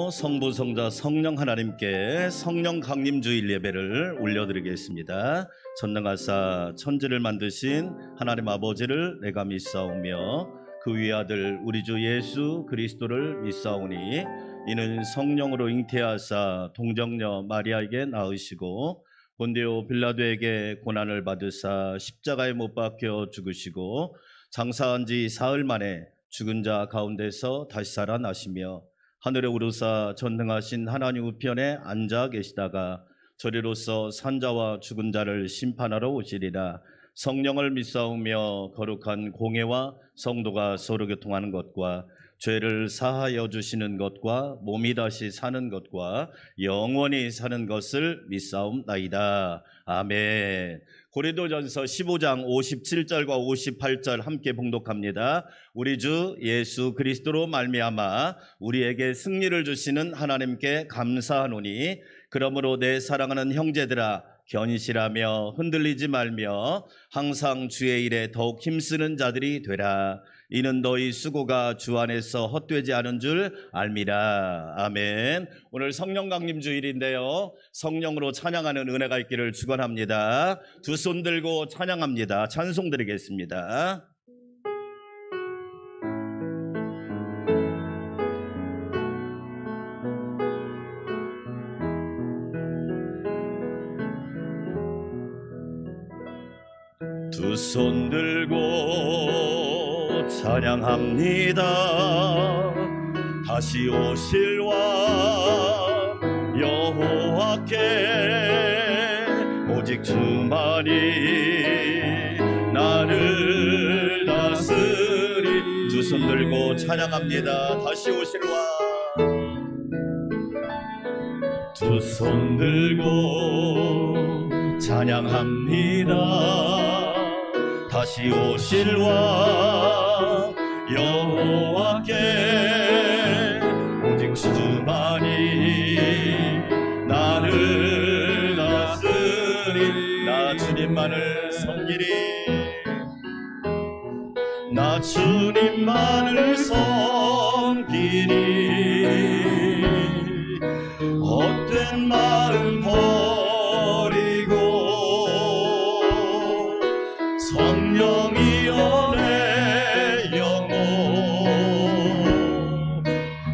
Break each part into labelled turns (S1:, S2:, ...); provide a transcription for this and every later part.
S1: 기도로 성부, 성자, 성령 하나님께 성령 강림주일 예배를 올려드리겠습니다. 전능하사 천지를 만드신 하나님 아버지를 내가 믿사오며 그 위아들 우리 주 예수 그리스도를 믿사오니 이는 성령으로 잉태하사 동정녀 마리아에게 낳으시고 본디오 빌라도에게 고난을 받으사 십자가에 못 박혀 죽으시고 장사한 지 사흘 만에 죽은 자 가운데서 다시 살아나시며 하늘에 오르사 전능하신 하나님 우편에 앉아 계시다가 저리로서 산자와 죽은 자를 심판하러 오시리라. 성령을 믿사오며 거룩한 공회와 성도가 서로 교통하는 것과 죄를 사하여 주시는 것과 몸이 다시 사는 것과 영원히 사는 것을 믿사옵나이다. 아멘. 고린도전서 15장 57절과 58절 함께 봉독합니다. 우리 주 예수 그리스도로 말미암아 우리에게 승리를 주시는 하나님께 감사하노니 그러므로 내 사랑하는 형제들아 견실하며 흔들리지 말며 항상 주의 일에 더욱 힘쓰는 자들이 되라. 이는 너희 수고가 주 안에서 헛되지 않은 줄 알미라. 아멘. 오늘 성령 강림 주일인데요, 성령으로 찬양하는 은혜가 있기를 축원합니다. 두 손 들고 찬양합니다. 찬송 드리겠습니다. 두 손 들고 찬양합니다. 다시 오실 왕 여호와께 오직 주만이 나를 다스리. 두 손 들고 찬양합니다. 다시 오실 왕. 두 손 들고 찬양합니다. 다시 오실 왕 여호와께 오직 주만이 나를 다스리. 나 주님만을 섬기리. 나 주님만을 섬기리. 헛된 마음 버리고 성령이여 내 영혼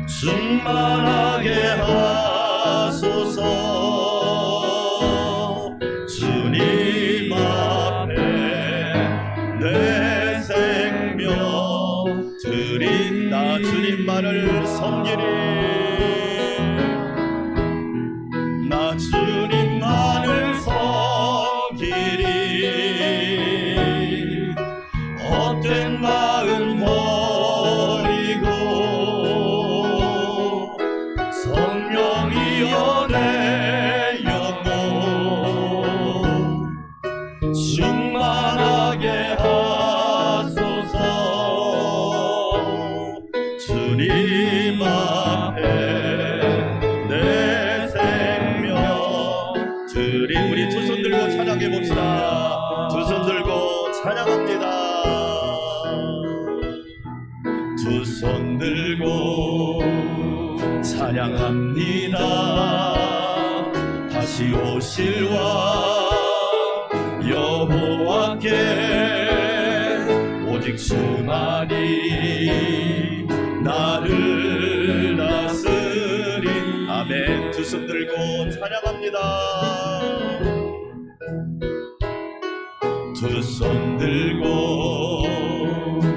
S1: 충만하게 하소서. 주님 앞에 내 생명 드린. 나 주님만을 섬기리. 나 주님만을 섬기리. 헛된 마음 버리고 성령이여 내 영혼 충만하게 하소서. 주님 앞에 내 생명 드린. 우리 두 손 들고 찬양해 봅시다. 두 손 들고 찬양합니다. 두 손 들고 찬양합니다. 다시 오실 왕 여호와께 오직 주만이 나를 다스리. 아멘. 두 손 들고 찬양합니다. 두 손 들고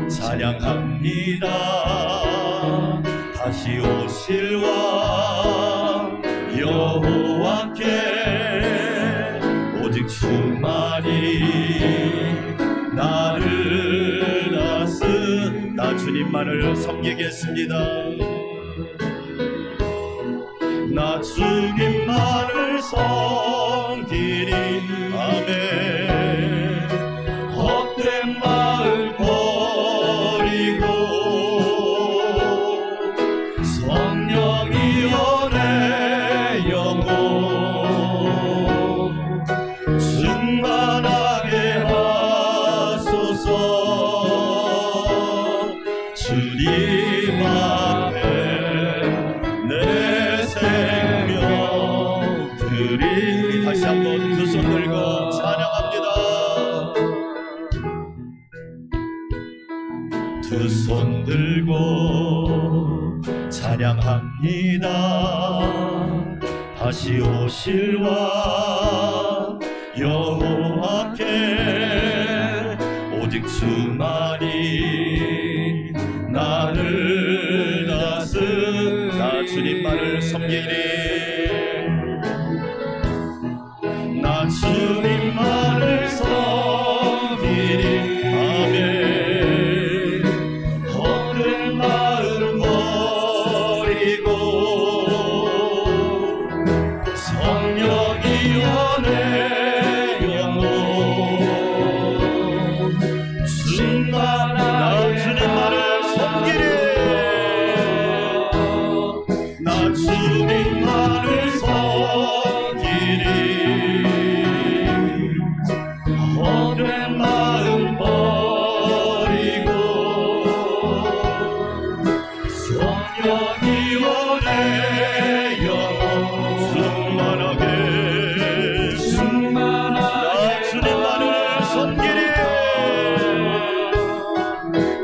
S1: 찬양합니다. 다시 오실 왕 여호와께 오직 주만이 나를 다스리. 나 주님만을 섬기겠습니다. 나 주님만을 섬기리. 아멘. 헛된 마음 버리고 성령이여 내 영혼 충만하게 하소서. 주님 앞에 내 소망합니다. 다시 오실와 여호와께 오직 주만이 나를 나 주님만을 섬기리. 나 주님만을 섬기리. 아멘. 헛된 마음 버리고 성령이여 내 영혼 충만하게 나 주님만을 섬기리. 나 주님만을 섬기리. 헛된 마음 버리고 성령이여 내 영혼 충만하게 나 주님만을 섬기리.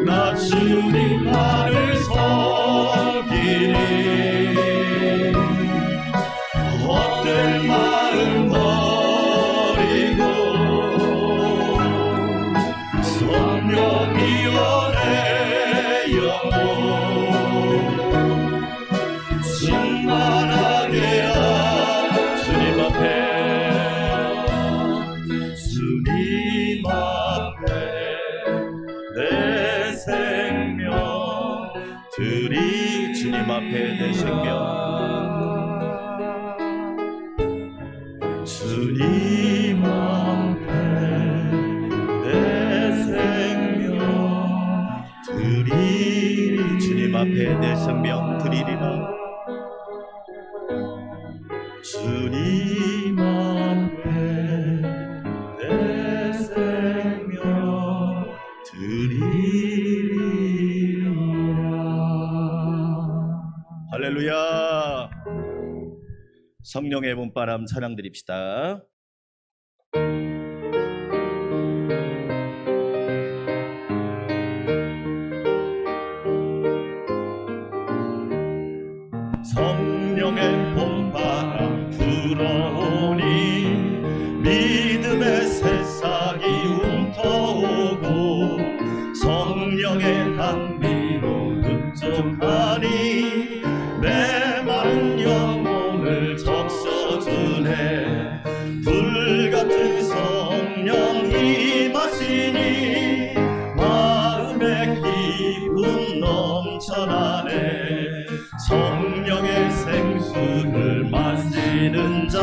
S1: 나 주님만을 섬기리. 헛된 마음 버리고 성령이여 내 영혼 충만하게 주님 앞에 내 생명 드리. 주님 앞에 내 생명 주님 앞에 내 생명 드리리. 주님 앞에 내 생명 드리리라. 주님 앞에 내 생명 드리리라. 할렐루야. 성령의 봄바람 찬양 드립시다. 성령의 봄바람 불어오니 믿음의 새싹이 웅터오고 성령의 단비로 흡족하니 메마른 영혼을 적셔주네. 불같은 성령 임하시니 마음의 기쁨 넘쳐나네. 성령의 생수를 마시는 자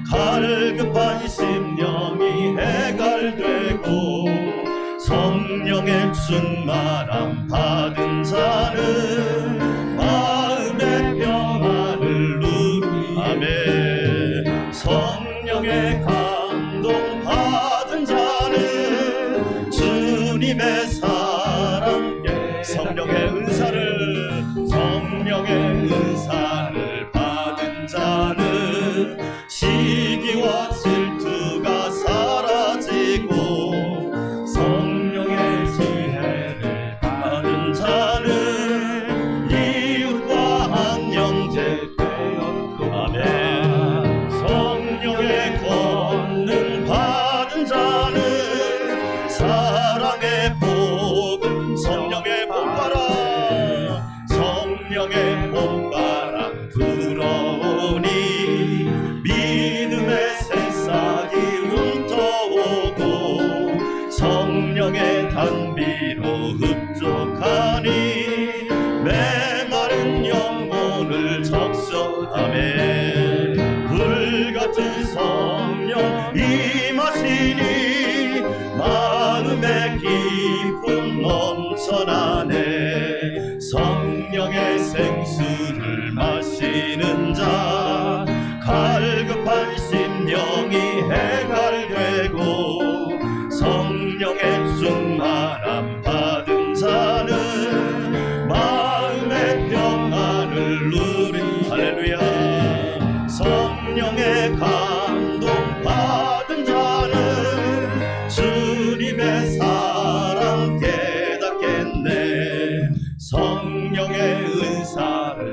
S1: 갈급한 심령이 해갈되고 성령의 충만함 받은 자는 마음의 평안을 누리. 아멘. 성령의 감동 받은 자는 주님의 사랑 성령의 은사를 받은 자는 시기와 질투가 사라지고 성령의 지혜를 받은 자는 이웃과 한 형제 되었고. 아멘. 성령의 권능 받은 자는 사랑의 복음 성령의 봄바람 성령의 봄바람 불어오니 믿음의 새싹이 웅터오고 성령의 단비로 흡족하니 메마른 영혼을 적셔하네. 불같은 성령 임하시니 마음의 기쁨 넘쳐나네. 성령의 생수를 마시는 자 갈급한 심령이 해갈되고 성령의 충만함 받은 자는 마음의 평안을 누리. 할렐루야. 성령의 감동 받은 자는 주님의 사랑 깨닫겠네. 성령의 은사를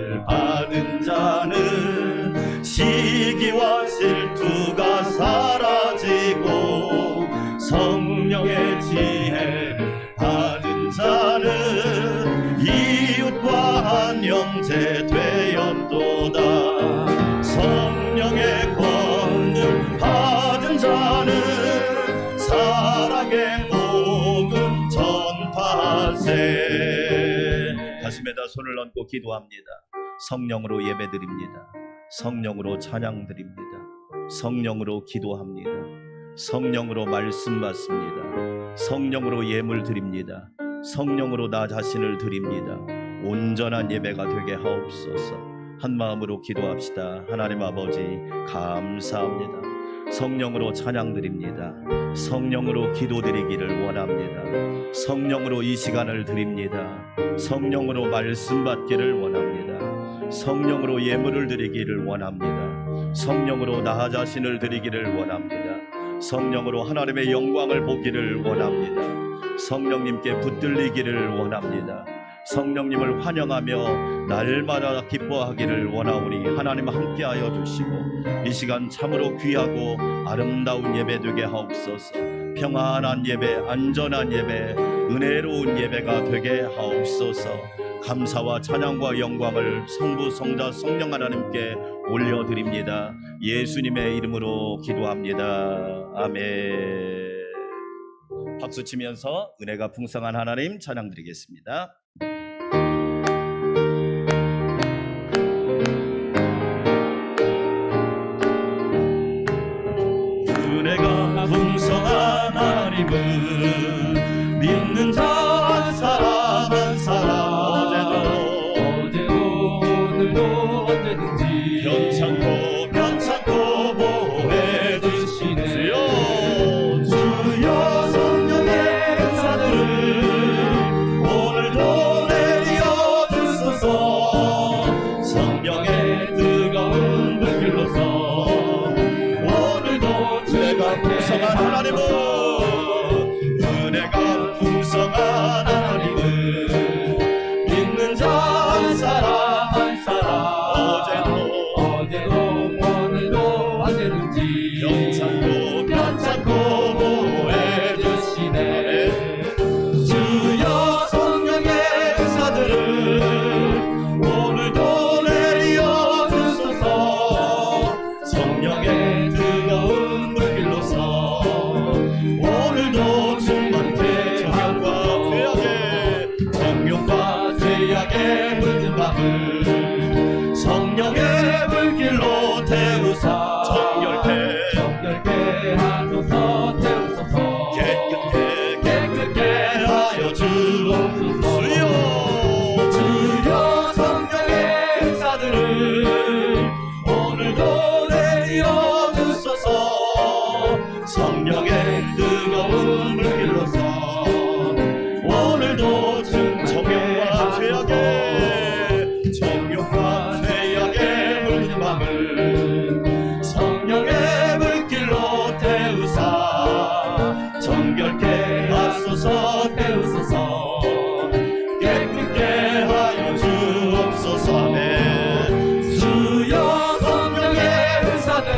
S1: 되었도다. 성령의 권능 받은 자는 사랑의 복음 전파하세. 가슴에다 손을 얹고 기도합니다. 성령으로 예배드립니다. 성령으로 찬양드립니다. 성령으로 기도합니다. 성령으로 말씀 받습니다. 성령으로 예물 드립니다. 성령으로 나 자신을 드립니다. 온전한 예배가 되게 하옵소서. 한마음으로 기도합시다. 하나님 아버지 감사합니다. 성령으로 찬양드립니다. 성령으로 기도드리기를 원합니다. 성령으로 이 시간을 드립니다. 성령으로 말씀 받기를 원합니다. 성령으로 예물을 드리기를 원합니다. 성령으로 나 자신을 드리기를 원합니다. 성령으로 하나님의 영광을 보기를 원합니다. 성령님께 붙들리기를 원합니다. 성령님을 환영하며 날마다 기뻐하기를 원하오니 하나님 함께하여 주시고 이 시간 참으로 귀하고 아름다운 예배 되게 하옵소서. 평안한 예배, 안전한 예배, 은혜로운 예배가 되게 하옵소서. 감사와 찬양과 영광을 성부, 성자, 성령 하나님께 올려드립니다. 예수님의 이름으로 기도합니다. 아멘. 박수 치면서 은혜가 풍성한 하나님 찬양드리겠습니다. 은혜가 풍성한 하나님은 믿는 자 한 사람 한 사람 어제도 오늘도 언제든지 변찮고 보호해 주시네. 주여 성령의 은사들을 오늘도 내려 주소서. 성령의 뜨거운 불길로서 오늘도 은혜가 풍성한 하나님은 은혜가 풍성한 하나님은 믿는 자 한 사람 한 사람 어제도 오늘도 언제든지 변찮고 보호해 주시네. 주여 성령의 은사들을 오늘도 내려 주소서. 성령의 뜨거운 불길로서 오늘도 충만케 정욕과 죄악의 물든 밤을 성령의 불길로 태우사 정결케 하소서. 태우소서. 깨끗게 하여 주옵소서. 주여 성령의 은사들을 오늘도 내려 주소서. 성령의 뜨거운 불길로서 오늘도 정욕과 죄악의 물든 밤을 성령의 불길로 태우사 정결케 하소서. 태우소서. 깨끗게 하여 주옵소서. 주여 성령의 은사들을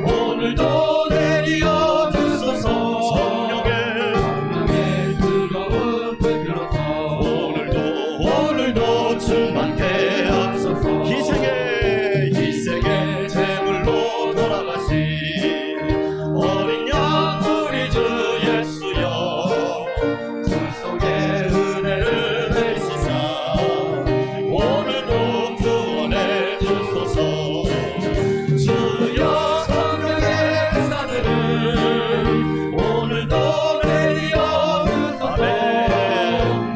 S1: 오늘도 내려 주소서. 성령의 뜨거운 불길로서 오늘도 충만케 하소서. 희생의 제물로 돌아가신 어린 양 우리 주 예수여 주 속에 은혜를 내시사 오늘도 구원해 주소서. 주여 성령의 은사들을 오늘도 내려 주소서.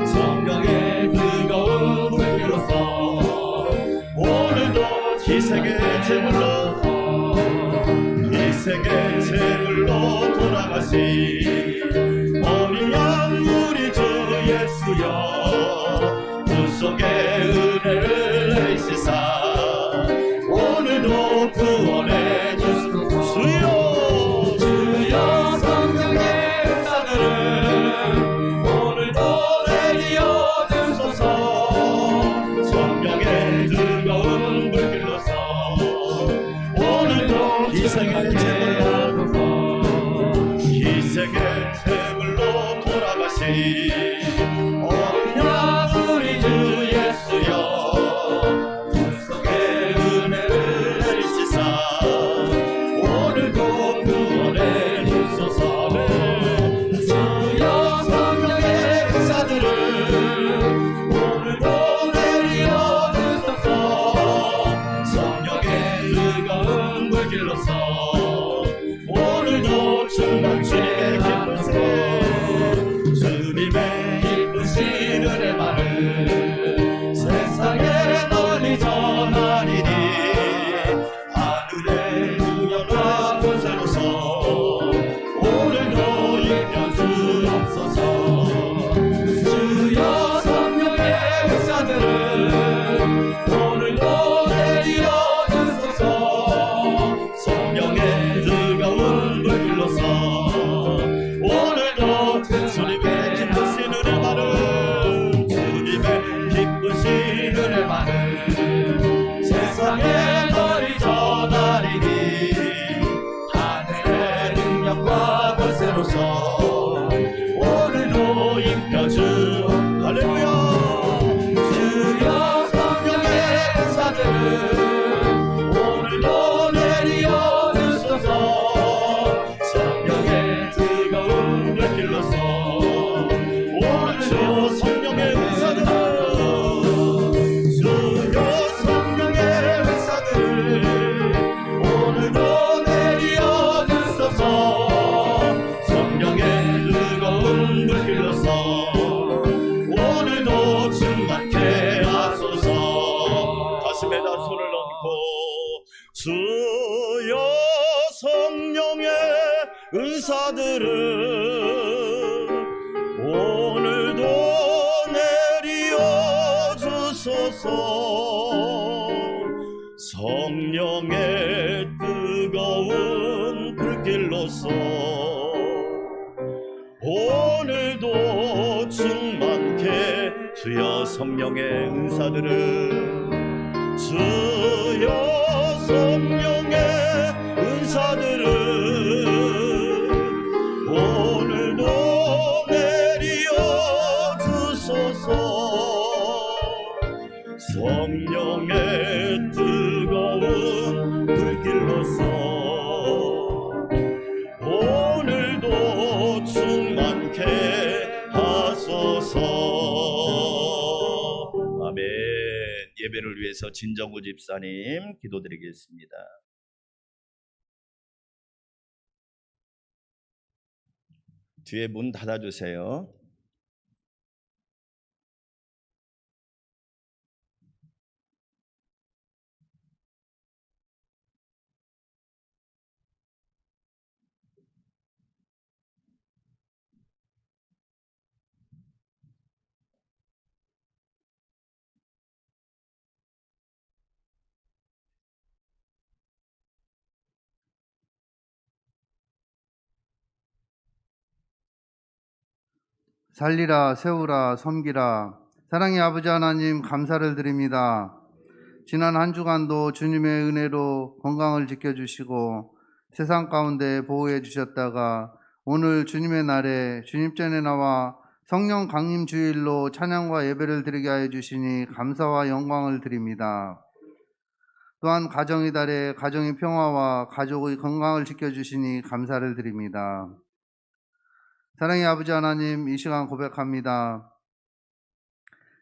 S1: 성령의 뜨거운 불길로서 오늘도 희생의 제물로 돌아가신 어린 양 우리 주 예수여 주 속에 은혜를 내시사 오늘도 구원해 주소서. 주여 성령의 은사들을 오늘도 내려 주소서. 성령의 뜨거운 불길로서 오늘도 희생의 제물로 돌아가신 어린 양 우리 주 예수여 불렀어. 오늘도 충만케 기쁘세. 주님의 기쁘신 은혜만을 세상에 널리 전하리니 하늘의 능력과 권세로서 오늘도 입혀 주옵소서. 주여 성령의 역사들을 오늘도 내려 주소서. 성령의 뜨거운 불길로서 오늘도 주님의 기쁘신 은혜만을 주님의 기쁘신 은혜만을 세상에 널리 전하리니 하늘의 능력과 권세로서 오늘도 입혀주. 할렐루야. 주여 성령의 은사들을 오늘도 내려 주소서. 성령의 뜨거운 불길로서 오늘도 성령의 은사들을 주여 성령의 은사들을 오늘도 내려 주소서. 성령의 뜨거운 불길로서 오늘도 충만케 하소서. 가슴에다 손을 얹고 주여 성령의 은사들을 오늘도 내려 주소서. 성령의 뜨거운 불길로서 오늘도 충만케. 주여 성령의 은사들을 주여 성령의 은사들을 오늘도 내려 주소서. 성령의 뜨거운 불길로서 오늘도 충만케 하소서. 아멘. 예배를 위해서 진정구 집사님 기도드리겠습니다. 뒤에 문 닫아주세요.
S2: 살리라, 세우라, 섬기라. 사랑의 아버지 하나님, 감사를 드립니다. 지난 한 주간도 주님의 은혜로 건강을 지켜주시고 세상 가운데 보호해 주셨다가 오늘 주님의 날에 주님전에 나와 성령 강림 주일로 찬양과 예배를 드리게 하여 주시니 감사와 영광을 드립니다. 또한 가정의 달에 가정의 평화와 가족의 건강을 지켜주시니 감사를 드립니다. 사랑의 아버지 하나님, 이 시간 고백합니다.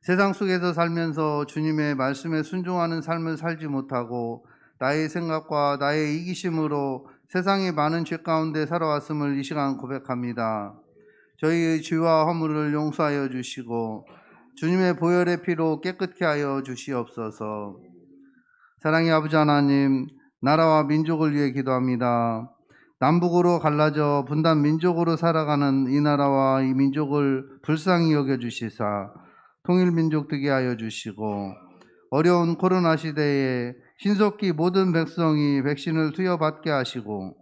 S2: 세상 속에서 살면서 주님의 말씀에 순종하는 삶을 살지 못하고 나의 생각과 나의 이기심으로 세상의 많은 죄 가운데 살아왔음을 이 시간 고백합니다. 저희의 죄와 허물을 용서하여 주시고 주님의 보혈의 피로 깨끗게 하여 주시옵소서. 사랑의 아버지 하나님, 나라와 민족을 위해 기도합니다. 남북으로 갈라져 분단 민족으로 살아가는 이 나라와 이 민족을 불쌍히 여겨주시사 통일민족 되게 하여 주시고 어려운 코로나 시대에 신속히 모든 백성이 백신을 투여받게 하시고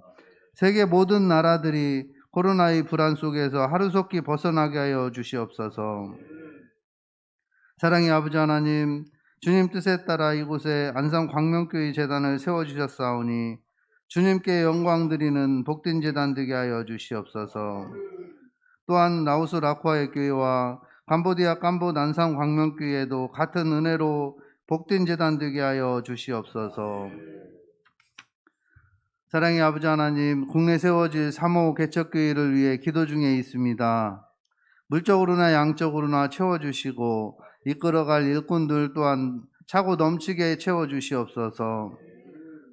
S2: 세계 모든 나라들이 코로나의 불안 속에서 하루속히 벗어나게 하여 주시옵소서. 사랑의 아버지 하나님, 주님 뜻에 따라 이곳에 안산 광명교회 재단을 세워주셨사오니 주님께 영광 드리는 복된 재단 되게 하여 주시옵소서. 또한 라오스 라쿠아의 교회와 캄보디아 캄보 난상 광명교회에도 같은 은혜로 복된 재단 되게 하여 주시옵소서. 사랑의 아버지 하나님, 국내 세워질 3호 개척교회를 위해 기도 중에 있습니다. 물적으로나 양적으로나 채워주시고 이끌어갈 일꾼들 또한 차고 넘치게 채워주시옵소서.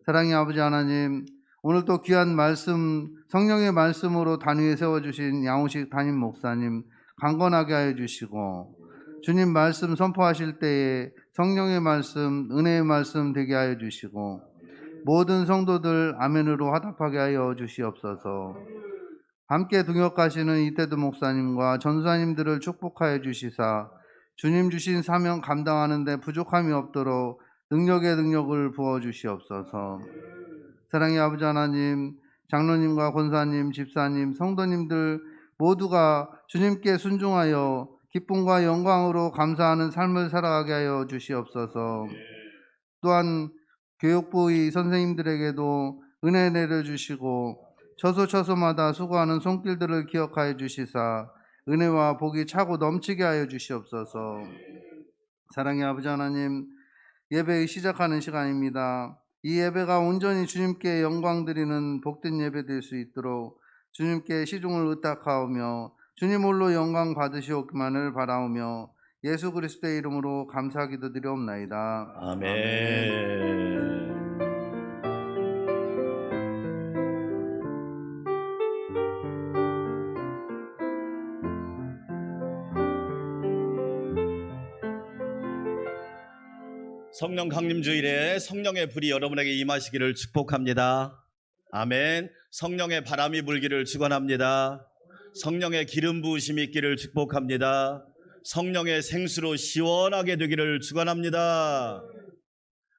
S2: 사랑의 아버지 하나님, 오늘 또 귀한 말씀, 성령의 말씀으로 단위에 세워주신 양호식 담임 목사님 강건하게 하여 주시고, 주님 말씀 선포하실 때에 성령의 말씀, 은혜의 말씀 되게 하여 주시고, 모든 성도들 아멘으로 화답하게 하여 주시옵소서. 함께 동역하시는 이태두 목사님과 전사님들을 축복하여 주시사 주님 주신 사명 감당하는 데 부족함이 없도록 능력의 능력을 부어 주시옵소서. 사랑의 아버지 하나님, 장로님과 권사님, 집사님, 성도님들 모두가 주님께 순종하여 기쁨과 영광으로 감사하는 삶을 살아가게 하여 주시옵소서. 또한 교육부의 선생님들에게도 은혜 내려주시고 처소처소마다 수고하는 손길들을 기억하여 주시사 은혜와 복이 차고 넘치게 하여 주시옵소서. 사랑의 아버지 하나님, 예배의 시작하는 시간입니다. 이 예배가 온전히 주님께 영광 드리는 복된 예배 될 수 있도록 주님께 시중을 의탁하오며 주님 홀로 영광 받으시옵기만을 바라오며 예수 그리스도의 이름으로 감사 기도드리옵나이다.
S1: 아멘. 성령 강림 주일에 성령의 불이 여러분에게 임하시기를 축복합니다. 아멘. 성령의 바람이 불기를 축원합니다. 성령의 기름 부으심이 있기를 축복합니다. 성령의 생수로 시원하게 되기를 축원합니다.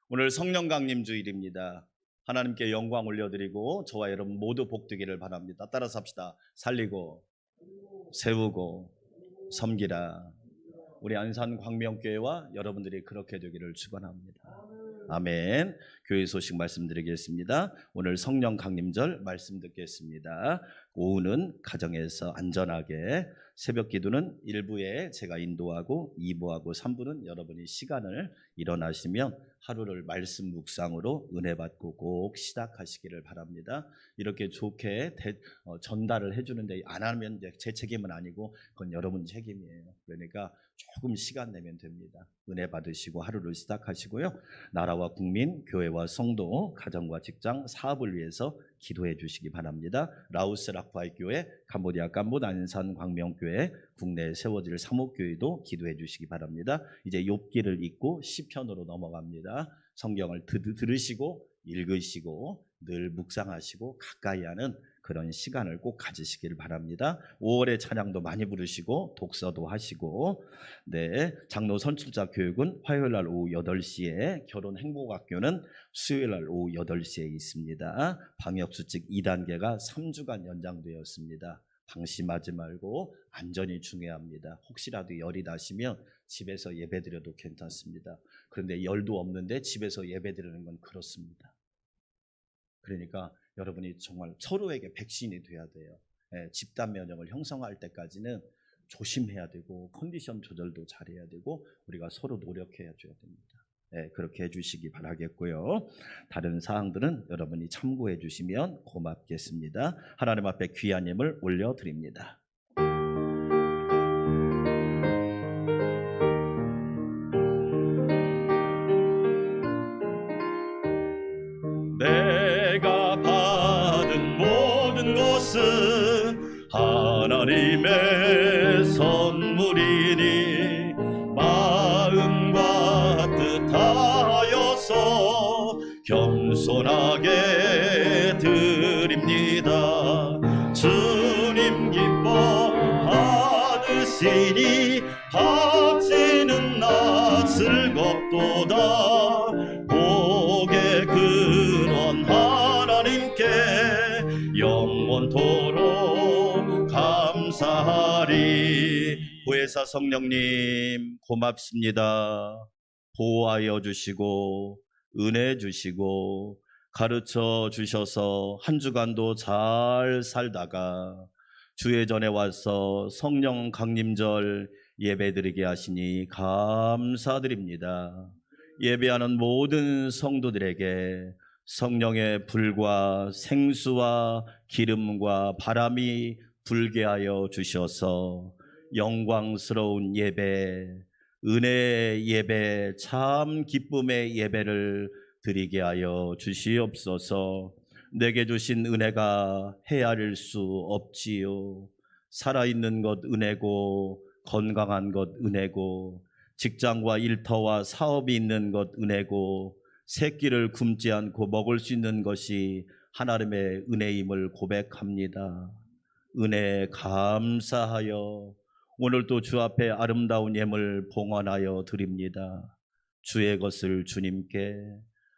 S1: 오늘 성령 강림 주일입니다. 하나님께 영광 올려드리고 저와 여러분 모두 복되기를 바랍니다. 따라서 합시다. 살리고 세우고 섬기라. 우리 안산 광명교회와 여러분들이 그렇게 되기를 축원합니다. 아멘. 교회 소식 말씀드리겠습니다. 오늘 성령 강림절 말씀 듣겠습니다. 오후는 가정에서 안전하게, 새벽 기도는 1부에 제가 인도하고 2부하고 3부는 여러분이 시간을 일어나시면 하루를 말씀 묵상으로 은혜 받고 꼭 시작하시기를 바랍니다. 이렇게 좋게 전달을 해주는데 안 하면 제 책임은 아니고 그건 여러분 책임이에요. 그러니까 조금 시간 내면 됩니다. 은혜 받으시고 하루를 시작하시고요. 나라와 국민, 교회와 성도, 가정과 직장, 사업을 위해서 기도해 주시기 바랍니다. 라오스 라파이 교회, 캄보디아 캄봇 안산 광명교회, 국내에 세워질 사목교회도 기도해 주시기 바랍니다. 이제 욥기를 읽고 시편으로 넘어갑니다. 성경을 들으시고 읽으시고 늘 묵상하시고 가까이 하는 그런 시간을 꼭 가지시기를 바랍니다. 5월에 찬양도 많이 부르시고 독서도 하시고, 네, 장로 선출자 교육은 화요일날 오후 8시에, 결혼 행복학교는 수요일날 오후 8시에 있습니다. 방역수칙 2단계가 3주간 연장되었습니다. 방심하지 말고 안전이 중요합니다. 혹시라도 열이 나시면 집에서 예배드려도 괜찮습니다. 그런데 열도 없는데 집에서 예배드리는 건 그렇습니다. 그러니까 여러분이 정말 서로에게 백신이 돼야 돼요. 집단 면역을 형성할 때까지는 조심해야 되고 컨디션 조절도 잘해야 되고 우리가 서로 노력해야 줘야 됩니다. 그렇게 해주시기 바라겠고요. 다른 사항들은 여러분이 참고해 주시면 고맙겠습니다. 하나님 앞에 귀한 예물 올려드립니다. 내가 받은 모든 것은 하나님의 선물이니 마음과 뜻하여서 겸손하게 드립니다. 주님 기뻐하시니 값지는 낯을 것도다. 복의 근원 하나님께 영원토록 감사하리. 보혜사 성령님 고맙습니다. 보호하여 주시고 은혜 주시고 가르쳐 주셔서 한 주간도 잘 살다가 주의 전에 와서 성령 강림절 예배드리게 하시니 감사드립니다. 예배하는 모든 성도들에게 성령의 불과 생수와 기름과 바람이 불게 하여 주셔서 영광스러운 예배, 은혜의 예배, 참 기쁨의 예배를 드리게 하여 주시옵소서. 내게 주신 은혜가 헤아릴 수 없지요. 살아있는 것 은혜고 건강한 것 은혜고 직장과 일터와 사업이 있는 것 은혜고 새끼를 굶지 않고 먹을 수 있는 것이 하나님의 은혜임을 고백합니다. 은혜 감사하여 오늘도 주 앞에 아름다운 예물 봉헌하여 드립니다. 주의 것을 주님께,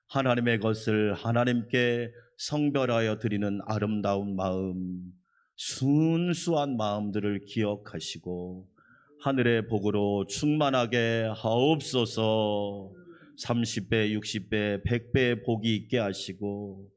S1: 하나님의 것을 하나님께 성별하여 드리는 아름다운 마음, 순수한 마음들을 기억하시고 하늘의 복으로 충만하게 하옵소서. 30배, 60배, 100배의 복이 있게 하시고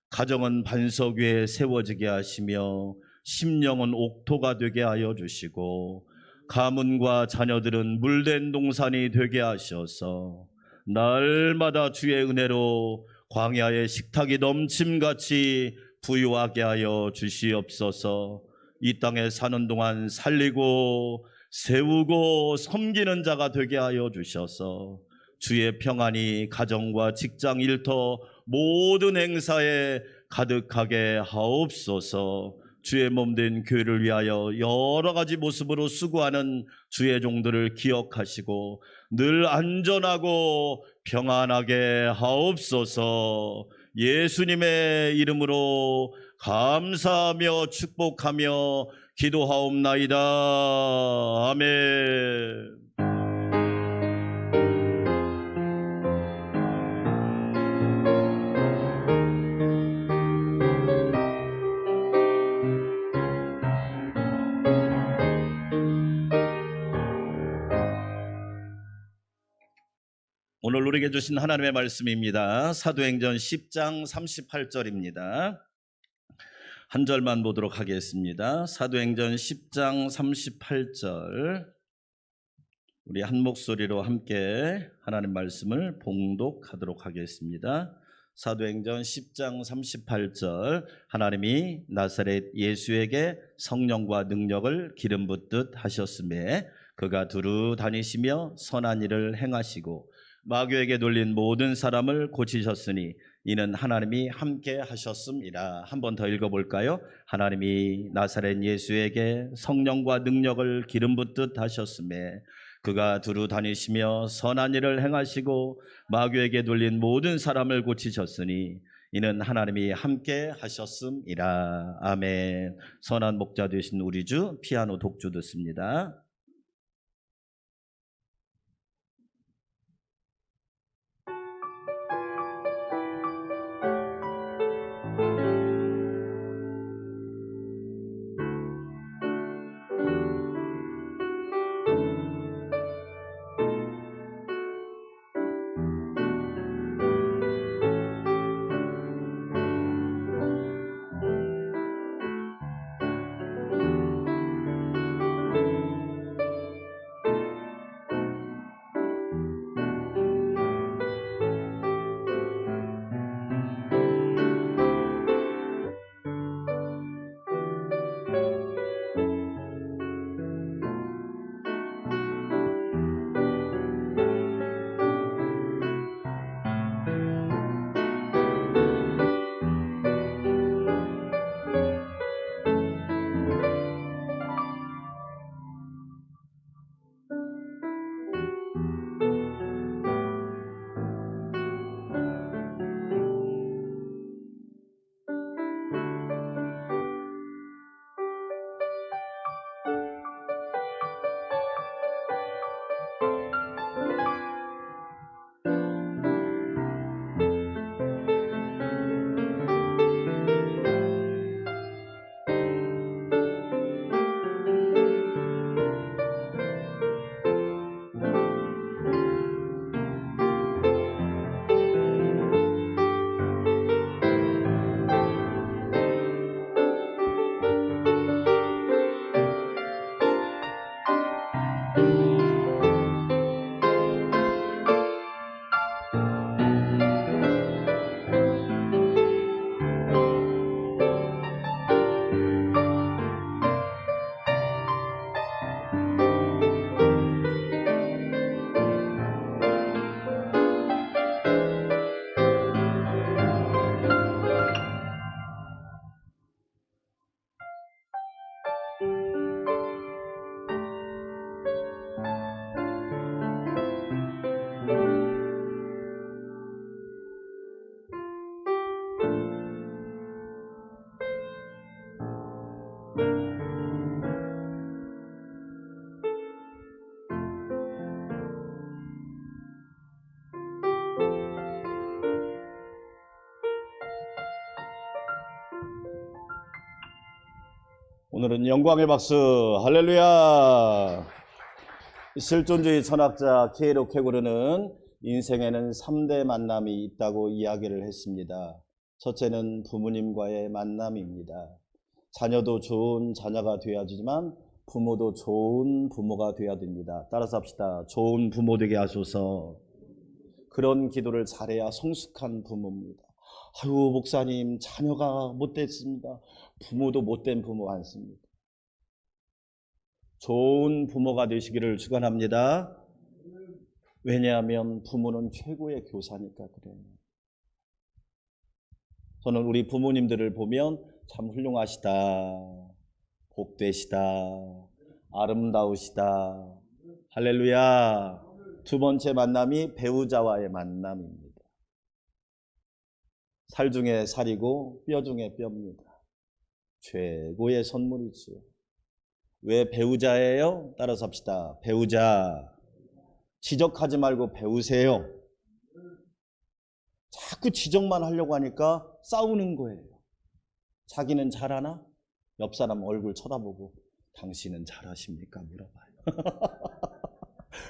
S1: 가정은 반석 위에 세워지게 하시며 심령은 옥토가 되게 하여 주시고 가문과 자녀들은 물된 동산이 되게 하셔서 날마다 주의 은혜로 광야의 식탁이 넘침같이 부유하게 하여 주시옵소서. 이 땅에 사는 동안 살리고 세우고 섬기는 자가 되게 하여 주셔서 주의 평안이 가정과 직장, 일터 모든 행사에 가득하게 하옵소서. 주의 몸된 교회를 위하여 여러 가지 모습으로 수고하는 주의 종들을 기억하시고 늘 안전하고 평안하게 하옵소서. 예수님의 이름으로 감사하며 축복하며 기도하옵나이다. 아멘. 오늘 우리에게 주신 하나님의 말씀입니다. 사도행전 10장 38절입니다. 한 절만 보도록 하겠습니다. 사도행전 10장 38절, 우리 한 목소리로 함께 하나님 말씀을 봉독하도록 하겠습니다. 사도행전 10장 38절, 하나님이 나사렛 예수에게 성령과 능력을 기름 붓듯 하셨음에 그가 두루 다니시며 선한 일을 행하시고 마귀에게 돌린 모든 사람을 고치셨으니 이는 하나님이 함께 하셨음이라. 한 번 더 읽어볼까요? 하나님이 나사렛 예수에게 성령과 능력을 기름 붓듯 하셨음에 그가 두루 다니시며 선한 일을 행하시고 마귀에게 돌린 모든 사람을 고치셨으니 이는 하나님이 함께 하셨음이라. 아멘. 선한 목자 되신 우리 주, 피아노 독주 듣습니다. 오늘은 영광의 박수. 할렐루야. 실존주의 철학자 케이로 케고르는 인생에는 3대 만남이 있다고 이야기를 했습니다. 첫째는 부모님과의 만남입니다. 자녀도 좋은 자녀가 되어야지만 부모도 좋은 부모가 되어야 됩니다. 따라서 합시다. 좋은 부모 되게 하소서. 그런 기도를 잘해야 성숙한 부모입니다. 아유, 목사님, 자녀가 못됐습니다. 부모도 못된 부모 많습니다. 좋은 부모가 되시기를 축원합니다. 왜냐하면 부모는 최고의 교사니까 그래요. 저는 우리 부모님들을 보면 참 훌륭하시다, 복되시다, 아름다우시다. 할렐루야. 두 번째 만남이 배우자와의 만남입니다. 살 중에 살이고 뼈 중에 뼈입니다. 최고의 선물이지요. 왜 배우자예요? 따라서 합시다. 배우자. 지적하지 말고 배우세요. 자꾸 지적만 하려고 하니까 싸우는 거예요. 자기는 잘하나? 옆 사람 얼굴 쳐다보고 당신은 잘하십니까? 물어봐요.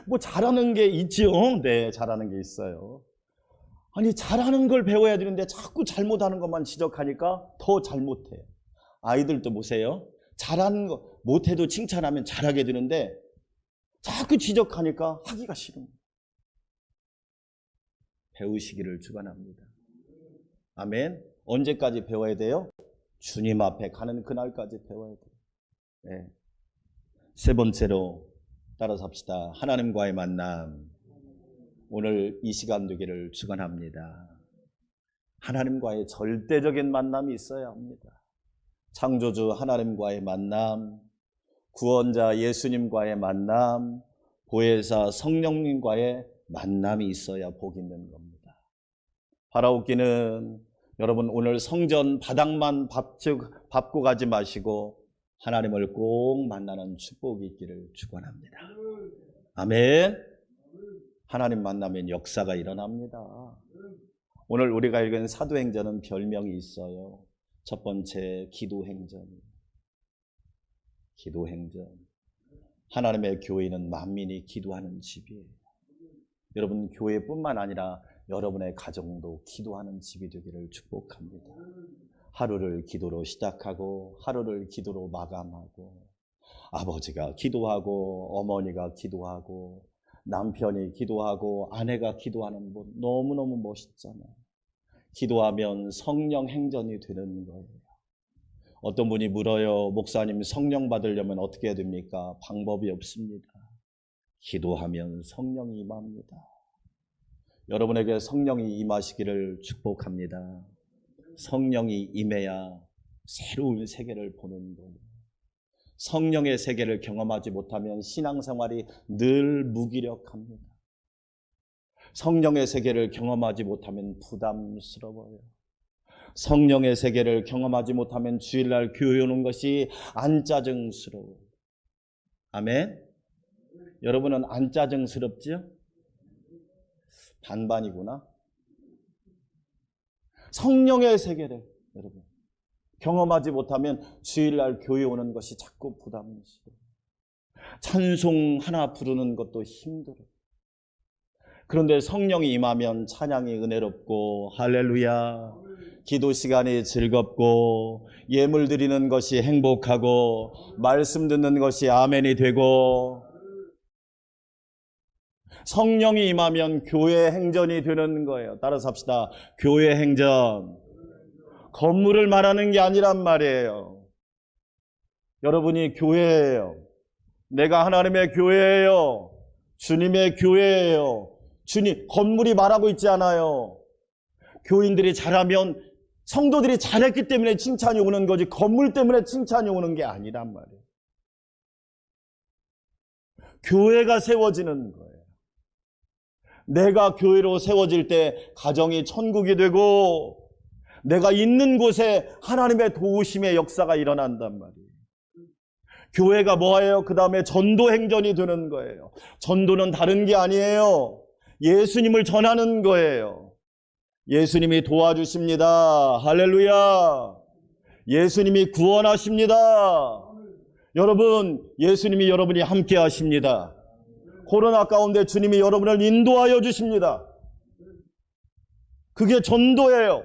S1: 뭐 잘하는 게 있지요? 네, 잘하는 게 있어요. 아니, 잘하는 걸 배워야 되는데 자꾸 잘못하는 것만 지적하니까 더 잘못해요. 아이들도 보세요. 잘하는 거 못해도 칭찬하면 잘하게 되는데 자꾸 지적하니까 하기가 싫은 거예요. 배우시기를 축원합니다. 아멘. 언제까지 배워야 돼요? 주님 앞에 가는 그날까지 배워야 돼요. 네. 세 번째로 따라서 합시다. 하나님과의 만남. 오늘 이 시간 되기를 축원합니다. 하나님과의 절대적인 만남이 있어야 합니다. 창조주 하나님과의 만남, 구원자 예수님과의 만남, 보혜사 성령님과의 만남이 있어야 복 있는 겁니다. 바라옵기는 여러분 오늘 성전 바닥만 밟고 가지 마시고 하나님을 꼭 만나는 축복이 있기를 축원합니다. 아멘. 하나님 만나면 역사가 일어납니다. 오늘 우리가 읽은 사도행전은 별명이 있어요. 첫 번째 기도행전이에요. 기도행전. 하나님의 교회는 만민이 기도하는 집이에요. 여러분 교회뿐만 아니라 여러분의 가정도 기도하는 집이 되기를 축복합니다. 하루를 기도로 시작하고 하루를 기도로 마감하고 아버지가 기도하고 어머니가 기도하고 남편이 기도하고 아내가 기도하는 분 너무너무 멋있잖아요. 기도하면 성령 행전이 되는 거예요. 어떤 분이 물어요. 목사님, 성령 받으려면 어떻게 해야 됩니까? 방법이 없습니다. 기도하면 성령이 임합니다. 여러분에게 성령이 임하시기를 축복합니다. 성령이 임해야 새로운 세계를 보는 거예요. 성령의 세계를 경험하지 못하면 신앙생활이 늘 무기력합니다. 성령의 세계를 경험하지 못하면 부담스러워요. 성령의 세계를 경험하지 못하면 주일날 교회 오는 것이 안 짜증스러워요. 아멘. 여러분은 안 짜증스럽지요? 반반이구나. 성령의 세계를 여러분 경험하지 못하면 주일날 교회 오는 것이 자꾸 부담스러워요. 찬송 하나 부르는 것도 힘들어요. 그런데 성령이 임하면 찬양이 은혜롭고 할렐루야. 기도 시간이 즐겁고 예물 드리는 것이 행복하고 말씀 듣는 것이 아멘이 되고 성령이 임하면 교회 행전이 되는 거예요. 따라서 합시다. 교회 행전. 건물을 말하는 게 아니란 말이에요. 여러분이 교회예요. 내가 하나님의 교회예요. 주님의 교회예요. 주님, 건물이 말하고 있지 않아요. 교인들이 잘하면 성도들이 잘했기 때문에 칭찬이 오는 거지 건물 때문에 칭찬이 오는 게 아니란 말이에요. 교회가 세워지는 거예요. 내가 교회로 세워질 때 가정이 천국이 되고 내가 있는 곳에 하나님의 도우심의 역사가 일어난단 말이에요. 교회가 뭐예요? 그 다음에 전도 행전이 되는 거예요. 전도는 다른 게 아니에요. 예수님을 전하는 거예요. 예수님이 도와주십니다. 할렐루야. 예수님이 구원하십니다. 여러분, 예수님이 여러분이 함께 하십니다. 코로나 가운데 주님이 여러분을 인도하여 주십니다. 그게 전도예요.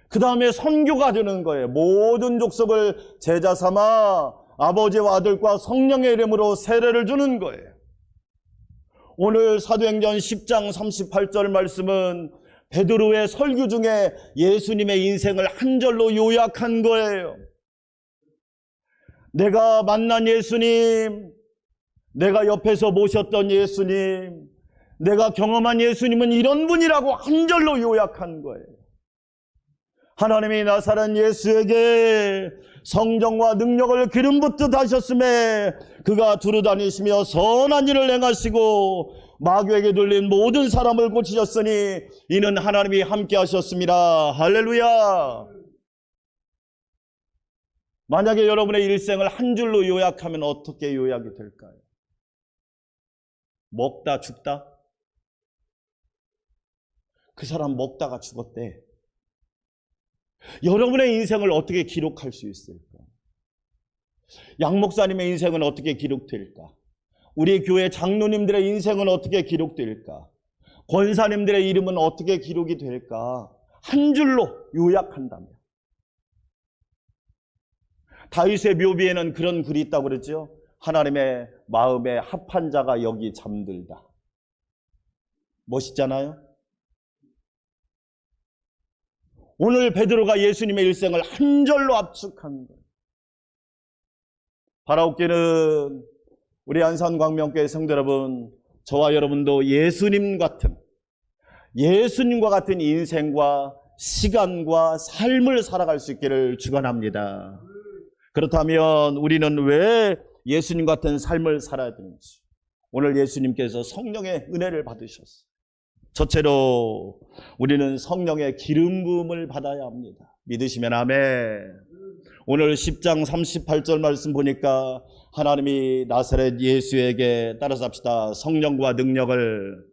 S1: 그 다음에 선교가 되는 거예요. 모든 족속을 제자 삼아 아버지와 아들과 성령의 이름으로 세례를 주는 거예요. 오늘 사도행전 10장 38절 말씀은 베드로의 설교 중에 예수님의 인생을 한 절로 요약한 거예요. 내가 만난 예수님, 내가 옆에서 모셨던 예수님, 내가 경험한 예수님은 이런 분이라고 한 절로 요약한 거예요. 하나님이 나사렛 예수에게 성령과 능력을 기름 붓듯 하셨음에 그가 두루다니시며 선한 일을 행하시고 마귀에게 들린 모든 사람을 고치셨으니 이는 하나님이 함께 하셨습니다. 할렐루야. 만약에 여러분의 일생을 한 줄로 요약하면 어떻게 요약이 될까요? 먹다 죽다? 그 사람 먹다가 죽었대. 여러분의 인생을 어떻게 기록할 수 있을까? 양 목사님의 인생은 어떻게 기록될까? 우리 교회 장로님들의 인생은 어떻게 기록될까? 권사님들의 이름은 어떻게 기록이 될까? 한 줄로 요약한다면. 다윗의 묘비에는 그런 글이 있다고 그랬죠. 하나님의 마음에 합한 자가 여기 잠들다. 멋있잖아요. 오늘 베드로가 예수님의 일생을 한 절로 압축한 거예요. 바라옵기는 우리 안산광명교회 성도 여러분, 저와 여러분도 예수님과 같은 인생과 시간과 삶을 살아갈 수 있기를 축원합니다. 그렇다면 우리는 왜 예수님 같은 삶을 살아야 되는지, 오늘 예수님께서 성령의 은혜를 받으셨어요. 첫째로 우리는 성령의 기름 부음을 받아야 합니다. 믿으시면 아멘. 오늘 10장 38절 말씀 보니까 하나님이 나사렛 예수에게, 따라서 합시다, 성령과 능력을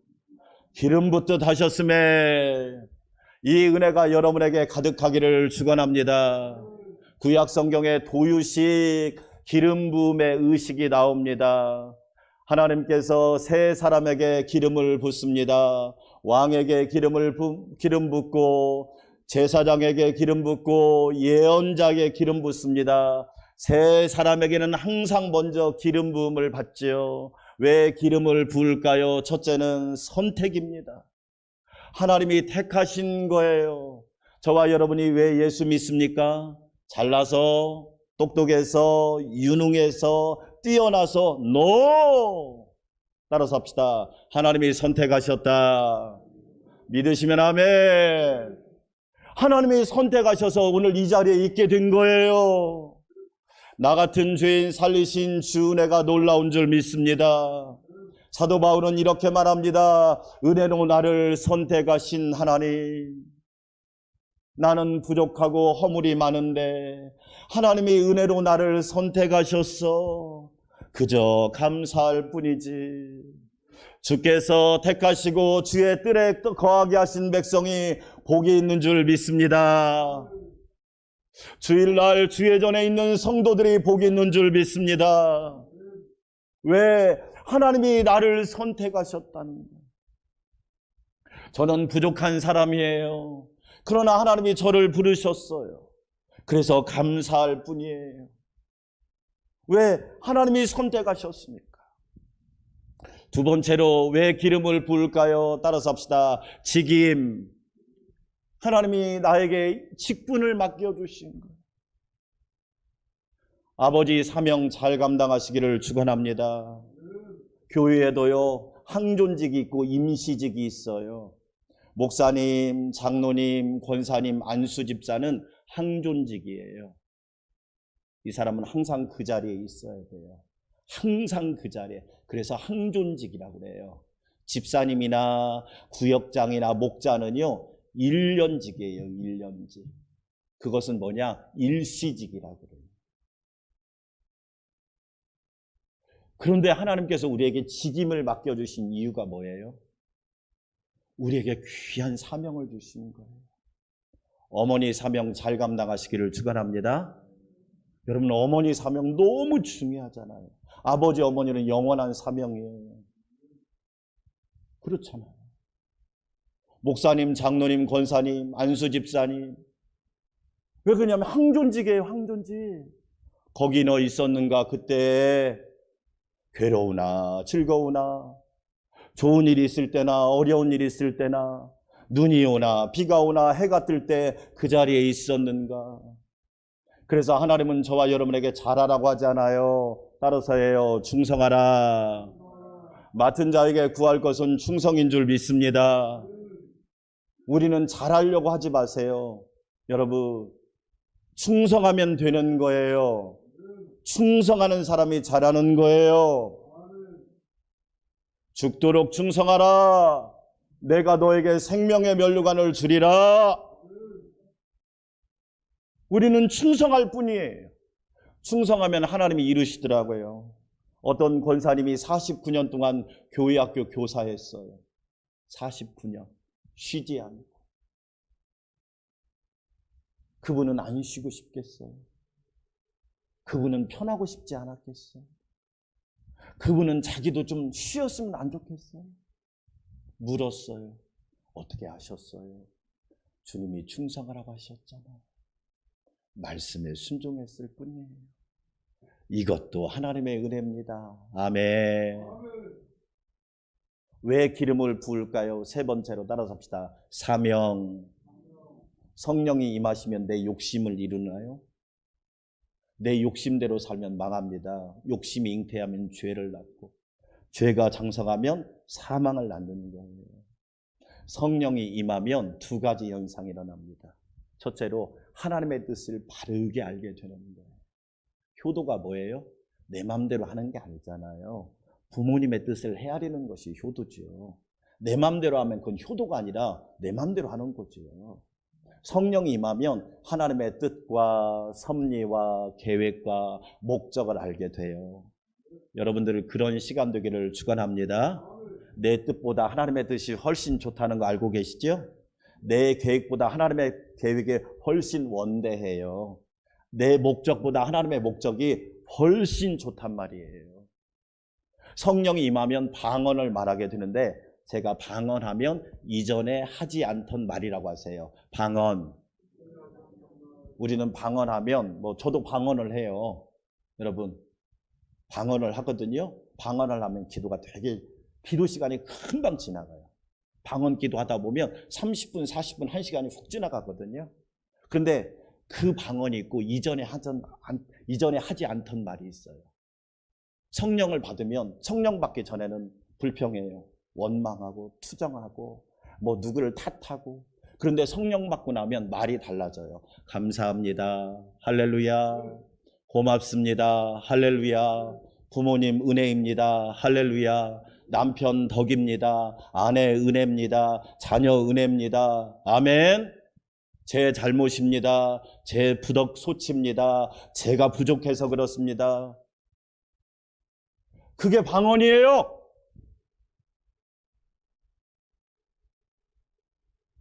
S1: 기름 붓듯 하셨음에 이 은혜가 여러분에게 가득하기를 축원합니다. 구약 성경에 도유식 기름 부음의 의식이 나옵니다. 하나님께서 세 사람에게 기름을 붓습니다. 왕에게 기름 붓고, 제사장에게 기름 붓고, 예언자에게 기름 붓습니다. 세 사람에게는 항상 먼저 기름 부음을 받지요. 왜 기름을 부을까요? 첫째는 선택입니다. 하나님이 택하신 거예요. 저와 여러분이 왜 예수 믿습니까? 잘나서, 똑똑해서, 유능해서, 뛰어나서? NO! 따라서 합시다. 하나님이 선택하셨다. 믿으시면 아멘. 하나님이 선택하셔서 오늘 이 자리에 있게 된 거예요. 나 같은 죄인 살리신 주 은혜가 놀라운 줄 믿습니다. 사도 바울은 이렇게 말합니다. 은혜로 나를 선택하신 하나님, 나는 부족하고 허물이 많은데 하나님이 은혜로 나를 선택하셨어. 그저 감사할 뿐이지. 주께서 택하시고 주의 뜰에 거하게 하신 백성이 복이 있는 줄 믿습니다. 주일날 주회전에 있는 성도들이 복이 있는 줄 믿습니다. 왜? 하나님이 나를 선택하셨다는 거예요. 저는 부족한 사람이에요. 그러나 하나님이 저를 부르셨어요. 그래서 감사할 뿐이에요. 왜? 하나님이 선택하셨으니까. 두 번째로 왜 기름을 부을까요? 따라서 합시다. 직임. 하나님이 나에게 직분을 맡겨주신 거예요. 아버지 사명 잘 감당하시기를 축원합니다. 교회에도요, 항존직이 있고 임시직이 있어요. 목사님, 장로님, 권사님, 안수집사는 항존직이에요. 이 사람은 항상 그 자리에 있어야 돼요. 항상 그 자리에. 그래서 항존직이라고 그래요. 집사님이나 구역장이나 목자는요, 1년직이에요. 1년직. 그것은 뭐냐? 일시직이라고 그래요. 그런데 하나님께서 우리에게 직임을 맡겨주신 이유가 뭐예요? 우리에게 귀한 사명을 주신 거예요. 어머니 사명 잘 감당하시기를 축원합니다. 여러분, 어머니 사명 너무 중요하잖아요. 아버지 어머니는 영원한 사명이에요. 그렇잖아요. 목사님, 장로님, 권사님, 안수 집사님. 왜 그러냐면 항존직이에요. 항존직. 거기 너 있었는가? 그때 괴로우나 즐거우나 좋은 일이 있을 때나 어려운 일이 있을 때나 눈이 오나 비가 오나 해가 뜰 때 그 자리에 있었는가? 그래서 하나님은 저와 여러분에게 잘하라고 하지 않아요. 따라서 해요. 충성하라. 맡은 자에게 구할 것은 충성인 줄 믿습니다. 우리는 잘하려고 하지 마세요. 여러분, 충성하면 되는 거예요. 충성하는 사람이 잘하는 거예요. 죽도록 충성하라. 내가 너에게 생명의 면류관을 주리라. 우리는 충성할 뿐이에요. 충성하면 하나님이 이루시더라고요. 어떤 권사님이 49년 동안 교회학교 교사했어요. 49년 쉬지 않고. 그분은 안 쉬고 싶겠어요. 그분은 편하고 싶지 않았겠어요. 그분은 자기도 좀 쉬었으면 안 좋겠어요. 물었어요. 어떻게 하셨어요? 주님이 충성하라고 하셨잖아요. 말씀에 순종했을 뿐이에요. 이것도 하나님의 은혜입니다. 아멘. 왜 기름을 부을까요? 세 번째로 따라서 합시다. 사명. 성령이 임하시면 내 욕심을 이루나요? 내 욕심대로 살면 망합니다. 욕심이 잉태하면 죄를 낳고, 죄가 장성하면 사망을 낳는 거예요. 성령이 임하면 두 가지 현상이 일어납니다. 첫째로 하나님의 뜻을 바르게 알게 되는 거예요. 효도가 뭐예요? 내 마음대로 하는 게 아니잖아요. 부모님의 뜻을 헤아리는 것이 효도죠. 내 마음대로 하면 그건 효도가 아니라 내 마음대로 하는 거죠. 성령이 임하면 하나님의 뜻과 섭리와 계획과 목적을 알게 돼요. 여러분들 그런 시간 되기를 축원합니다. 내 뜻보다 하나님의 뜻이 훨씬 좋다는 거 알고 계시죠? 내 계획보다 하나님의 계획이 훨씬 원대해요. 내 목적보다 하나님의 목적이 훨씬 좋단 말이에요. 성령이 임하면 방언을 말하게 되는데, 제가 방언하면 이전에 하지 않던 말이라고 하세요. 방언. 우리는 방언하면, 저도 방언을 해요. 여러분, 방언을 하거든요. 방언을 하면 기도가 되게, 기도 시간이 금방 지나가요. 방언 기도하다 보면 30분, 40분, 1시간이 훅 지나가거든요. 그런데 그 방언이 있고 이전에 하지 않던 말이 있어요. 성령을 받으면, 성령 받기 전에는 불평해요. 원망하고 투정하고 누구를 탓하고. 그런데 성령 받고 나면 말이 달라져요. 감사합니다. 할렐루야. 고맙습니다. 할렐루야. 부모님 은혜입니다. 할렐루야. 남편 덕입니다. 아내 은혜입니다. 자녀 은혜입니다. 아멘. 제 잘못입니다. 제 부덕 소치입니다. 제가 부족해서 그렇습니다. 그게 방언이에요.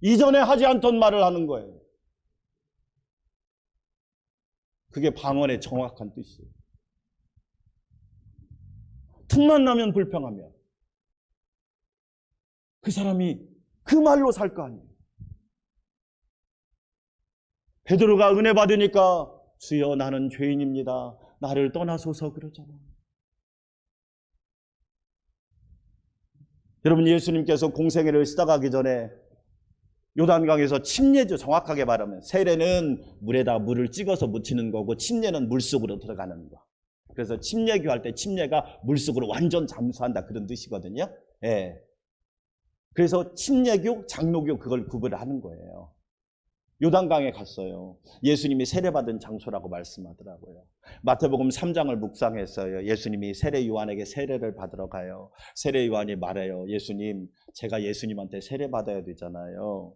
S1: 이전에 하지 않던 말을 하는 거예요. 그게 방언의 정확한 뜻이에요. 틈만 나면 불평하며 그 사람이 그 말로 살 거 아니에요. 베드로가 은혜 받으니까 주여 나는 죄인입니다. 나를 떠나소서 그러잖아요. 여러분, 예수님께서 공생애를 시작하기 전에 요단강에서 침례죠. 정확하게 말하면 세례는 물에다 물을 찍어서 묻히는 거고, 침례는 물속으로 들어가는 거. 그래서 침례교 할 때 침례가 물속으로 완전 잠수한다 그런 뜻이거든요. 예. 그래서 침례교, 장로교 그걸 구분을 하는 거예요. 요단강에 갔어요. 예수님이 세례받은 장소라고 말씀하더라고요. 마태복음 3장을 묵상했어요. 예수님이 세례 요한에게 세례를 받으러 가요. 세례 요한이 말해요. 예수님, 제가 예수님한테 세례받아야 되잖아요.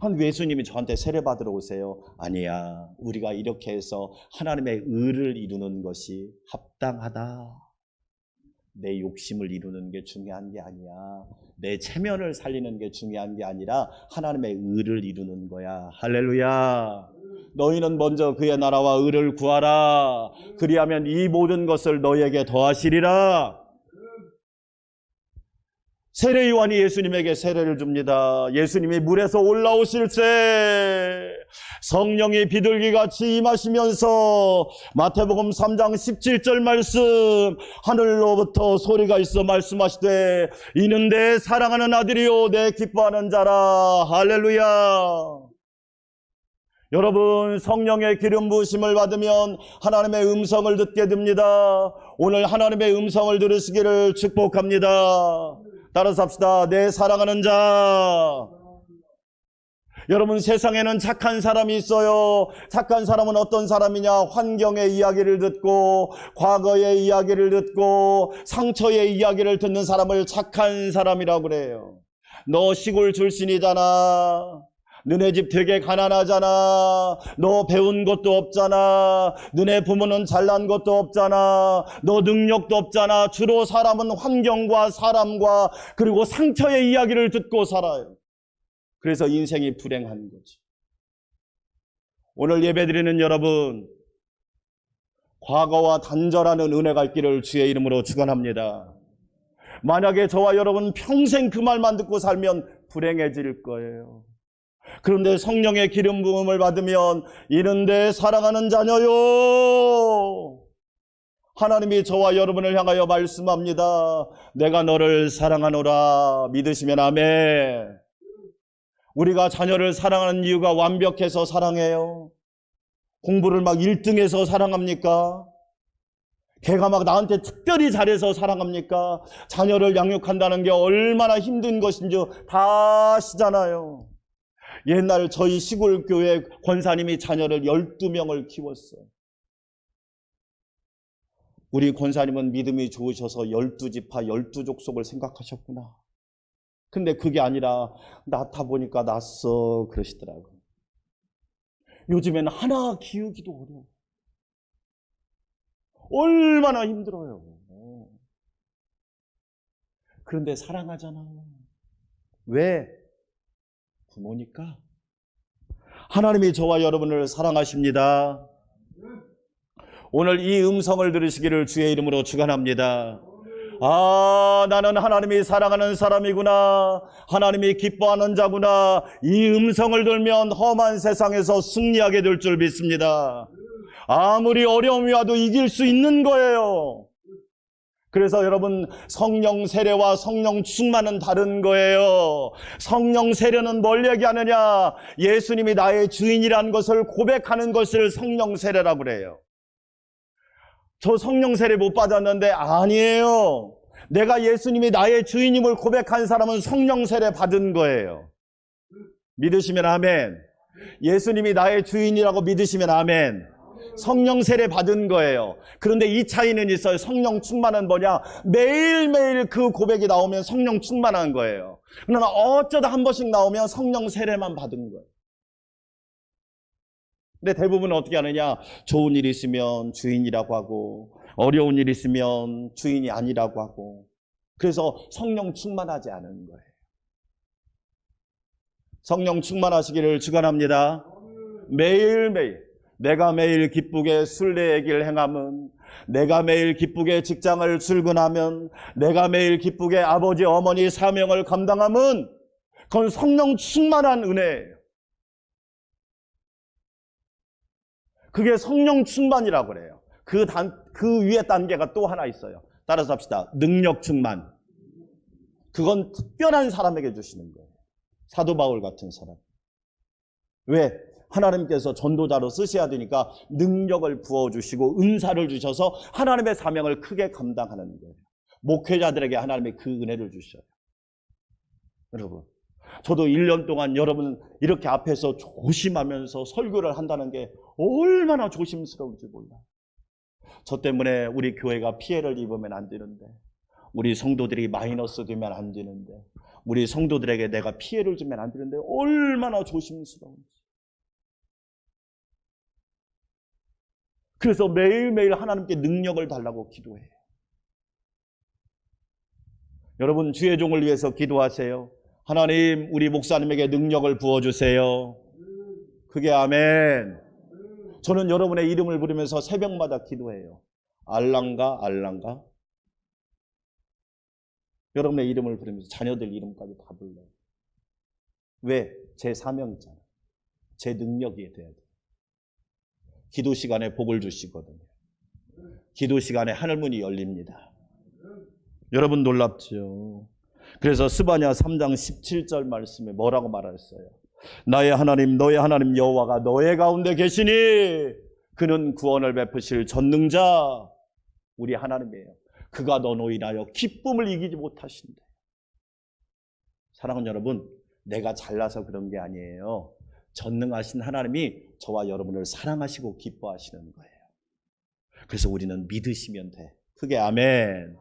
S1: 그럼 예수님이 저한테 세례받으러 오세요. 아니야, 우리가 이렇게 해서 하나님의 의를 이루는 것이 합당하다. 내 욕심을 이루는 게 중요한 게 아니야. 내 체면을 살리는 게 중요한 게 아니라 하나님의 의를 이루는 거야. 할렐루야. 너희는 먼저 그의 나라와 의를 구하라. 그리하면 이 모든 것을 너희에게 더하시리라. 세례 요한이 예수님에게 세례를 줍니다. 예수님이 물에서 올라오실 때 성령이 비둘기같이 임하시면서 마태복음 3장 17절 말씀, 하늘로부터 소리가 있어 말씀하시되 이는 내 사랑하는 아들이요 내 기뻐하는 자라. 할렐루야. 여러분, 성령의 기름 부으심을 받으면 하나님의 음성을 듣게 됩니다. 오늘 하나님의 음성을 들으시기를 축복합니다. 따라서 합시다. 내 사랑하는 자. 여러분, 세상에는 착한 사람이 있어요. 착한 사람은 어떤 사람이냐? 환경의 이야기를 듣고 과거의 이야기를 듣고 상처의 이야기를 듣는 사람을 착한 사람이라고 그래요. 너 시골 출신이잖아. 너네 집 되게 가난하잖아. 너 배운 것도 없잖아. 너네 부모는 잘난 것도 없잖아. 너 능력도 없잖아. 주로 사람은 환경과 사람과 그리고 상처의 이야기를 듣고 살아요. 그래서 인생이 불행한 거지. 오늘 예배드리는 여러분, 과거와 단절하는 은혜가 있기를 주의 이름으로 축원합니다. 만약에 저와 여러분 평생 그 말만 듣고 살면 불행해질 거예요. 그런데 성령의 기름 부음을 받으면 이는 내 사랑하는 자녀요. 하나님이 저와 여러분을 향하여 말씀합니다. 내가 너를 사랑하노라. 믿으시면 아멘. 우리가 자녀를 사랑하는 이유가 완벽해서 사랑해요? 공부를 막 1등해서 사랑합니까? 걔가 막 나한테 특별히 잘해서 사랑합니까? 자녀를 양육한다는 게 얼마나 힘든 것인지 다 아시잖아요. 옛날 저희 시골 교회 권사님이 자녀를 12명을 키웠어요. 우리 권사님은 믿음이 좋으셔서 12지파 12족속을 생각하셨구나. 근데 그게 아니라 낳다 보니까 낳았어 그러시더라고요. 요즘엔 하나 키우기도 어려워. 얼마나 힘들어요. 그런데 사랑하잖아. 왜? 부모니까. 하나님이 저와 여러분을 사랑하십니다. 오늘 이 음성을 들으시기를 주의 이름으로 축원합니다. 아, 나는 하나님이 사랑하는 사람이구나. 하나님이 기뻐하는 자구나. 이 음성을 들면 험한 세상에서 승리하게 될 줄 믿습니다. 아무리 어려움이 와도 이길 수 있는 거예요. 그래서 여러분, 성령 세례와 성령 충만은 다른 거예요. 성령 세례는 뭘 얘기하느냐? 예수님이 나의 주인이라는 것을 고백하는 것을 성령 세례라고 그래요. 저 성령 세례 못 받았는데 아니에요. 내가 예수님이 나의 주인임을 고백한 사람은 성령 세례 받은 거예요. 믿으시면 아멘. 예수님이 나의 주인이라고 믿으시면 아멘. 성령 세례 받은 거예요. 그런데 이 차이는 있어요. 성령 충만은 뭐냐? 매일매일 그 고백이 나오면 성령 충만한 거예요. 그러나 어쩌다 한 번씩 나오면 성령 세례만 받은 거예요. 근데 대부분은 어떻게 하느냐? 좋은 일 있으면 주인이라고 하고 어려운 일 있으면 주인이 아니라고 하고, 그래서 성령 충만하지 않은 거예요. 성령 충만하시기를 축원합니다. 매일매일 내가 매일 기쁘게 순례의 길 행함은, 내가 매일 기쁘게 직장을 출근하면, 내가 매일 기쁘게 아버지 어머니 사명을 감당함은 그건 성령 충만한 은혜예요. 그게 성령 충만이라고 그래요. 그 위에 단계가 또 하나 있어요. 따라서 합시다. 능력 충만. 그건 특별한 사람에게 주시는 거예요. 사도 바울 같은 사람. 왜? 하나님께서 전도자로 쓰셔야 되니까 능력을 부어주시고 은사를 주셔서 하나님의 사명을 크게 감당하는 거예요. 목회자들에게 하나님이 그 은혜를 주셔요. 여러분, 저도 1년 동안 여러분 이렇게 앞에서 조심하면서 설교를 한다는 게 얼마나 조심스러운지 몰라요. 저 때문에 우리 교회가 피해를 입으면 안 되는데, 우리 성도들이 마이너스 되면 안 되는데, 우리 성도들에게 내가 피해를 주면 안 되는데 얼마나 조심스러운지. 그래서 매일매일 하나님께 능력을 달라고 기도해요. 여러분, 주의 종을 위해서 기도하세요. 하나님, 우리 목사님에게 능력을 부어주세요. 그게 아멘. 저는 여러분의 이름을 부르면서 새벽마다 기도해요. 알랑가 알랑가. 여러분의 이름을 부르면서 자녀들 이름까지 다 불러요. 왜? 제 사명이잖아요. 제 능력이 돼야 돼요. 기도 시간에 복을 주시거든요. 기도 시간에 하늘문이 열립니다. 여러분 놀랍죠? 그래서 스바냐 3장 17절 말씀에 뭐라고 말했어요? 나의 하나님 너의 하나님 여호와가 너의 가운데 계시니 그는 구원을 베푸실 전능자 우리 하나님이에요. 그가 너로 인하여 기쁨을 이기지 못하신대. 사랑하는 여러분, 내가 잘나서 그런 게 아니에요. 전능하신 하나님이 저와 여러분을 사랑하시고 기뻐하시는 거예요. 그래서 우리는 믿으시면 돼. 크게 아멘.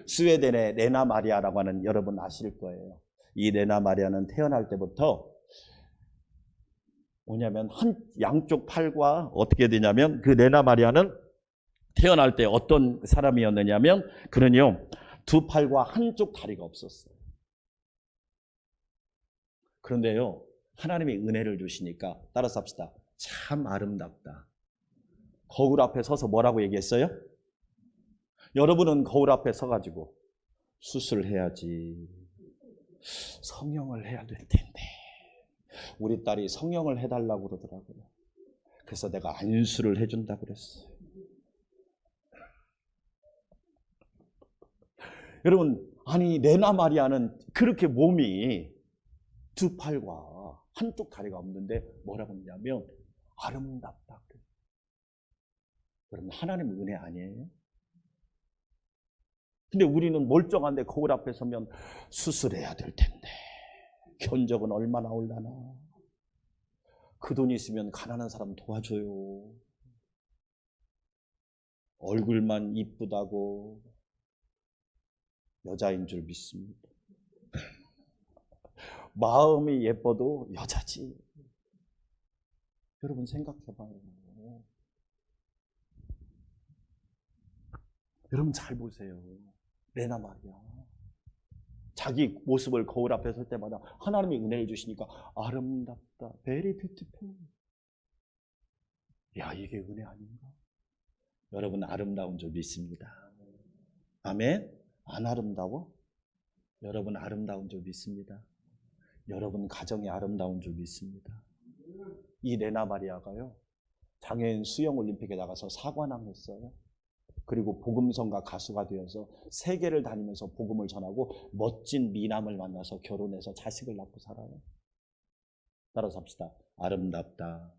S1: 스웨덴의 레나 마리아라고 하는 여러분 아실 거예요. 이 레나 마리아는 태어날 때부터 뭐냐면 양쪽 팔과 어떻게 되냐면 그 레나 마리아는 태어날 때 어떤 사람이었느냐면 그는요 두 팔과 한쪽 다리가 없었어요. 그런데요 하나님이 은혜를 주시니까 따라서 합시다. 참 아름답다. 거울 앞에 서서 뭐라고 얘기했어요? 여러분은 거울 앞에 서가지고 수술해야지. 성형을 해야 될 텐데. 우리 딸이 성형을 해달라고 그러더라고요. 그래서 내가 안수를 해준다고 그랬어요. 여러분, 아니 레나 마리아는 그렇게 몸이 두 팔과 한쪽 다리가 없는데 뭐라고 했냐면 아름답다. 여러분 하나님의 은혜 아니에요? 근데 우리는 멀쩡한데 거울 앞에 서면 수술해야 될 텐데 견적은 얼마나 올라나. 그 돈 있으면 가난한 사람 도와줘요. 얼굴만 이쁘다고 여자인 줄 믿습니다. 마음이 예뻐도 여자지. 여러분 생각해봐요. 여러분 잘 보세요. 레나 마리아. 자기 모습을 거울 앞에 설 때마다 하나님이 은혜를 주시니까 아름답다. Very beautiful. 야, 이게 은혜 아닌가? 여러분 아름다운 줄 믿습니다. 아멘? 안 아름다워? 여러분 아름다운 줄 믿습니다. 여러분 가정이 아름다운 줄 믿습니다. 이 레나 마리아가요. 장애인 수영올림픽에 나가서 사관왕 했어요. 그리고 복음성가 가수가 되어서 세계를 다니면서 복음을 전하고 멋진 미남을 만나서 결혼해서 자식을 낳고 살아요. 따라서 합시다. 아름답다.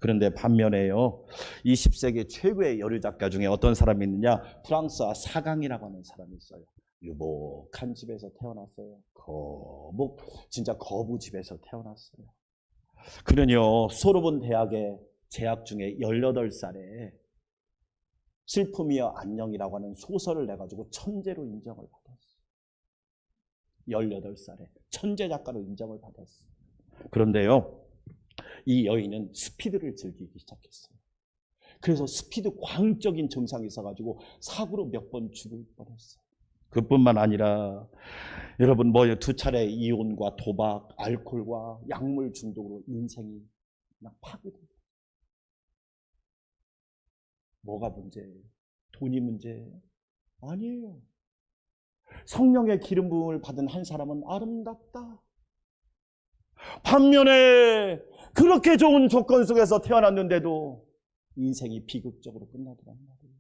S1: 그런데 반면에요. 20세기 최고의 여류 작가 중에 어떤 사람이 있느냐? 프랑스와 사강이라고 하는 사람이 있어요. 유복한 집에서 태어났어요. 진짜 거부 집에서 태어났어요. 그는요. 소르본 대학에 재학 중에 18살에 슬픔이여 안녕이라고 하는 소설을 내가지고 천재로 인정을 받았어요. 18살에 천재 작가로 인정을 받았어요. 그런데요. 이 여인은 스피드를 즐기기 시작했어요. 그래서 스피드 광적인 증상이 있어가지고 사고로 몇 번 죽을 뻔했어요. 그뿐만 아니라 여러분 두 차례 이혼과 도박, 알코올과 약물 중독으로 인생이 그냥 파괴돼요. 뭐가 문제예요? 돈이 문제예요? 아니에요. 성령의 기름 부음을 받은 한 사람은 아름답다. 반면에 그렇게 좋은 조건 속에서 태어났는데도 인생이 비극적으로 끝나더란 말이에요.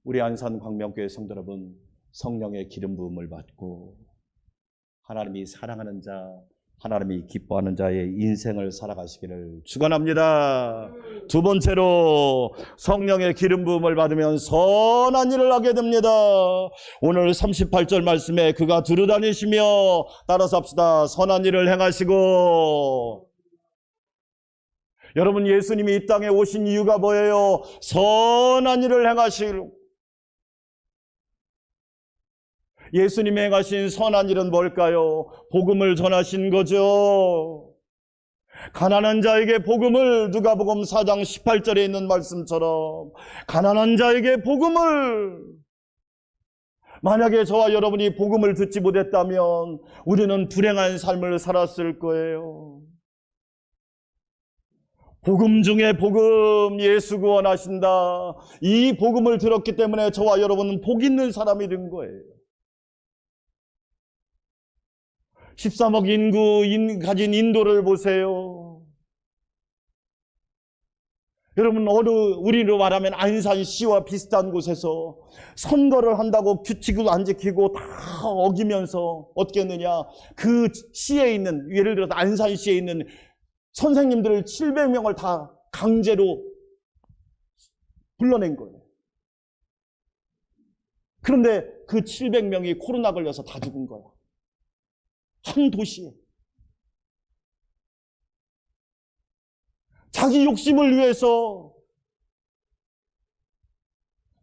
S1: 우리 안산 광명교회 성도 여러분, 성령의 기름 부음을 받고 하나님이 사랑하는 자, 하나님이 기뻐하는 자의 인생을 살아가시기를 축원합니다. 두 번째로 성령의 기름 부음을 받으면 선한 일을 하게 됩니다. 오늘 38절 말씀에 그가 두루다니시며 따라서 합시다. 선한 일을 행하시고. 여러분 예수님이 이 땅에 오신 이유가 뭐예요? 선한 일을 행하시고. 예수님이 행하신 선한 일은 뭘까요? 복음을 전하신 거죠. 가난한 자에게 복음을 누가복음 4장 18절에 있는 말씀처럼 가난한 자에게 복음을 만약에 저와 여러분이 복음을 듣지 못했다면 우리는 불행한 삶을 살았을 거예요. 복음 중에 복음, 예수 구원하신다. 이 복음을 들었기 때문에 저와 여러분은 복 있는 사람이 된 거예요. 13억 인구 가진 인도를 보세요. 여러분, 우리로 말하면 안산시와 비슷한 곳에서 선거를 한다고 규칙을 안 지키고 다 어기면서 어떻게 했느냐. 그 시에 있는, 예를 들어서 안산시에 있는 선생님들을 700명을 다 강제로 불러낸 거예요. 그런데 그 700명이 코로나 걸려서 다 죽은 거야. 한 도시에. 자기 욕심을 위해서,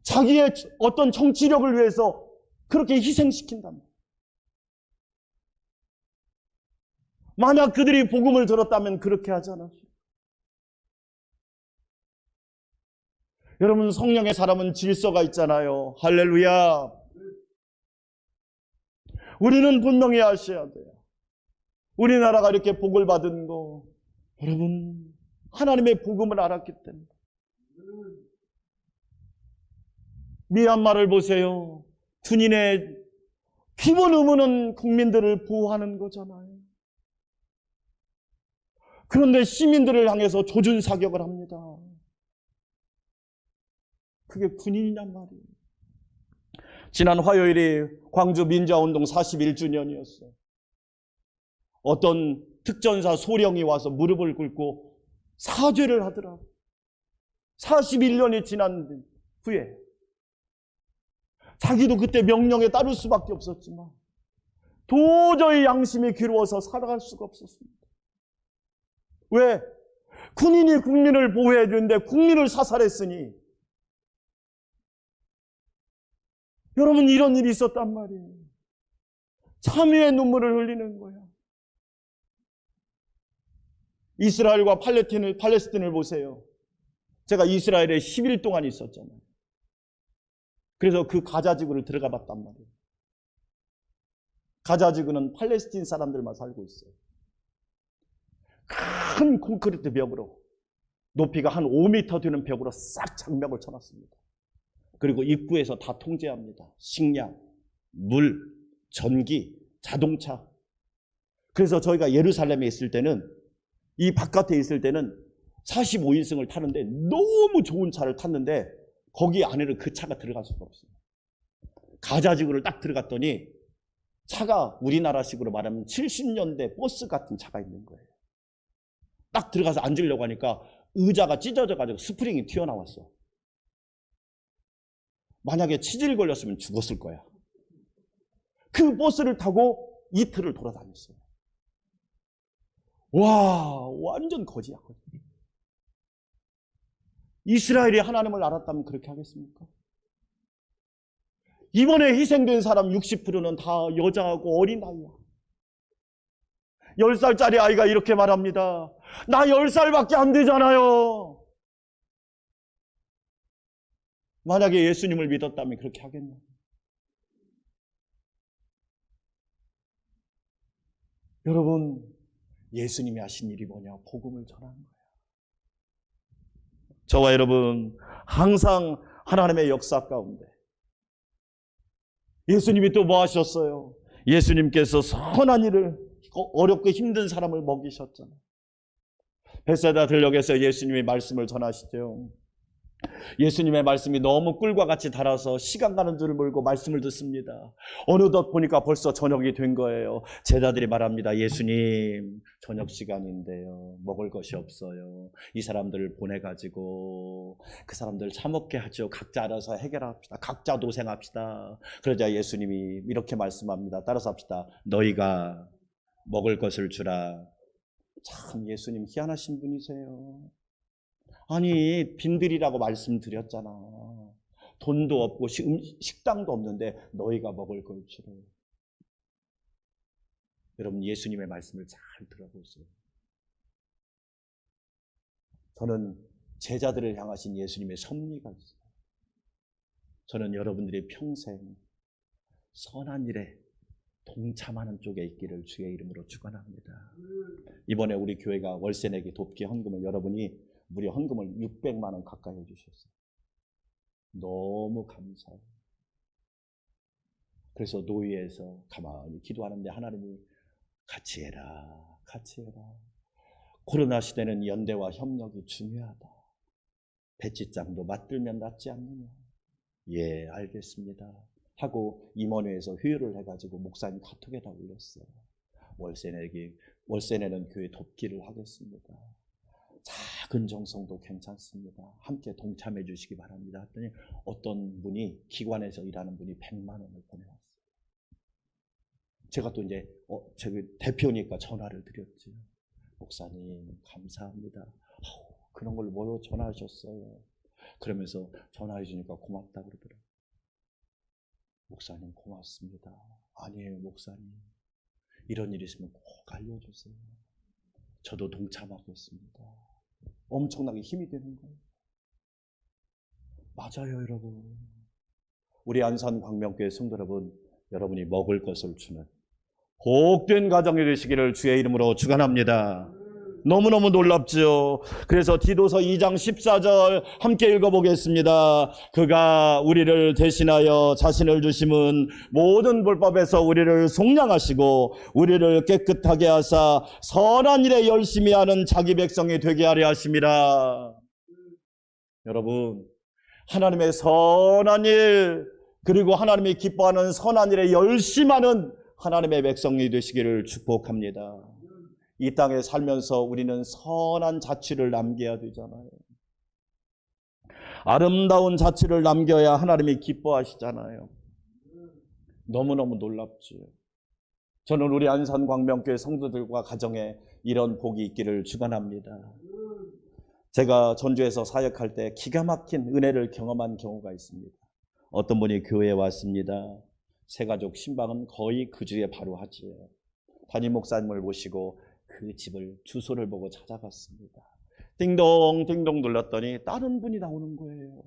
S1: 자기의 어떤 정치력을 위해서 그렇게 희생시킨단 말이에요. 만약 그들이 복음을 들었다면 그렇게 하지 않았어요. 여러분, 성령의 사람은 질서가 있잖아요. 할렐루야. 우리는 분명히 아셔야 돼요. 우리나라가 이렇게 복을 받은 거, 여러분, 하나님의 복음을 알았기 때문에. 미얀마를 보세요. 군인의 기본 의무는 국민들을 보호하는 거잖아요. 그런데 시민들을 향해서 조준 사격을 합니다. 그게 군인이란 말이에요. 지난 화요일이 광주 민주화운동 41주년이었어요. 어떤 특전사 소령이 와서 무릎을 꿇고 사죄를 하더라고요. 41년이 지난 후에. 자기도 그때 명령에 따를 수밖에 없었지만 도저히 양심이 괴로워서 살아갈 수가 없었습니다. 왜? 군인이 국민을 보호해야 되는데 국민을 사살했으니. 여러분, 이런 일이 있었단 말이에요. 참회의 눈물을 흘리는 거야. 이스라엘과 팔레스틴을 보세요. 제가 이스라엘에 10일 동안 있었잖아요. 그래서 그 가자 지구를 들어가 봤단 말이에요. 가자 지구는 팔레스틴 사람들만 살고 있어요. 큰 콘크리트 벽으로, 높이가 한 5m 되는 벽으로 싹 장벽을 쳐놨습니다. 그리고 입구에서 다 통제합니다. 식량, 물, 전기, 자동차. 그래서 저희가 예루살렘에 있을 때는, 이 바깥에 있을 때는 45인승을 타는데 너무 좋은 차를 탔는데 거기 안에는 그 차가 들어갈 수가 없어요. 가자지구를 딱 들어갔더니 차가 우리나라식으로 말하면 70년대 버스 같은 차가 있는 거예요. 딱 들어가서 앉으려고 하니까 의자가 찢어져가지고 스프링이 튀어나왔어. 만약에 치질 걸렸으면 죽었을 거야. 그 버스를 타고 이틀을 돌아다녔어요. 와, 완전 거지야, 거지. 이스라엘이 하나님을 알았다면 그렇게 하겠습니까? 이번에 희생된 사람 60%는 다 여자하고 어린아이야. 10살짜리 아이가 이렇게 말합니다. 나 10살밖에 안 되잖아요. 만약에 예수님을 믿었다면 그렇게 하겠냐? 여러분, 예수님이 하신 일이 뭐냐? 복음을 전하는 거예요. 저와 여러분, 항상 하나님의 역사 가운데 예수님이 또 뭐 하셨어요? 예수님께서 선한 일을, 어렵고 힘든 사람을 먹이셨잖아요. 베세다 들녘에서 예수님이 말씀을 전하시죠. 예수님의 말씀이 너무 꿀과 같이 달아서 시간 가는 줄을 모르고 말씀을 듣습니다. 어느덧 보니까 벌써 저녁이 된 거예요. 제자들이 말합니다. 예수님, 저녁 시간인데요. 먹을 것이 없어요. 이 사람들을 보내가지고 그 사람들 처먹게 하죠. 각자 알아서 해결합시다. 각자 도생합시다. 그러자 예수님이 이렇게 말씀합니다. 따라서 합시다. 너희가 먹을 것을 주라. 참 예수님 희한하신 분이세요. 아니, 빈들이라고 말씀드렸잖아. 돈도 없고 식당도 없는데 너희가 먹을 걸 주래. 여러분, 예수님의 말씀을 잘 들어보세요. 저는 제자들을 향하신 예수님의 섭리가 있어요. 저는 여러분들이 평생 선한 일에 동참하는 쪽에 있기를 주의 이름으로 축원합니다. 이번에 우리 교회가 월세 내기 돕기 헌금을 여러분이 무려 헌금을 600만 원 가까이 해주셨어요. 너무 감사해요. 그래서 노예에서 가만히 기도하는데 하나님이 같이 해라, 같이 해라. 코로나 시대는 연대와 협력이 중요하다. 배지장도 맞들면 낫지 않느냐. 예, 알겠습니다. 하고 임원회에서 회의를 해가지고 목사님 카톡에다 올렸어요. 월세 내는 교회 돕기를 하겠습니다. 작은 정성도 괜찮습니다. 함께 동참해 주시기 바랍니다. 했더니 어떤 분이 기관에서 일하는 분이 100만 원을 보내왔어요. 제가 또 이제 저기 대표니까 전화를 드렸죠. 목사님 감사합니다. 그런 걸 뭐로 전화하셨어요? 그러면서 전화해 주니까 고맙다고 그러더라고요. 목사님 고맙습니다. 아니에요 목사님. 이런 일 있으면 꼭 알려주세요. 저도 동참하겠습니다. 엄청나게 힘이 되는 거예요. 맞아요 여러분. 우리 안산 광명교회 성도 여러분, 여러분이 먹을 것을 주는 복된 가정이 되시기를 주의 이름으로 축원합니다. 너무너무 놀랍죠. 그래서 디도서 2장 14절 함께 읽어보겠습니다. 그가 우리를 대신하여 자신을 주심은 모든 불법에서 우리를 속량하시고 우리를 깨끗하게 하사 선한 일에 열심히 하는 자기 백성이 되게 하려 하심이라. 여러분, 하나님의 선한 일, 그리고 하나님이 기뻐하는 선한 일에 열심하는 하나님의 백성이 되시기를 축복합니다. 이 땅에 살면서 우리는 선한 자취를 남겨야 되잖아요. 아름다운 자취를 남겨야 하나님이 기뻐하시잖아요. 너무너무 놀랍죠. 저는 우리 안산광명교회 성도들과 가정에 이런 복이 있기를 축원합니다. 제가 전주에서 사역할 때 기가 막힌 은혜를 경험한 경우가 있습니다. 어떤 분이 교회에 왔습니다. 새가족 신방은 거의 그 주에 바로 하지요. 담임 목사님을 모시고 그 집을 주소를 보고 찾아갔습니다. 띵동 띵동 눌렀더니 다른 분이 나오는 거예요.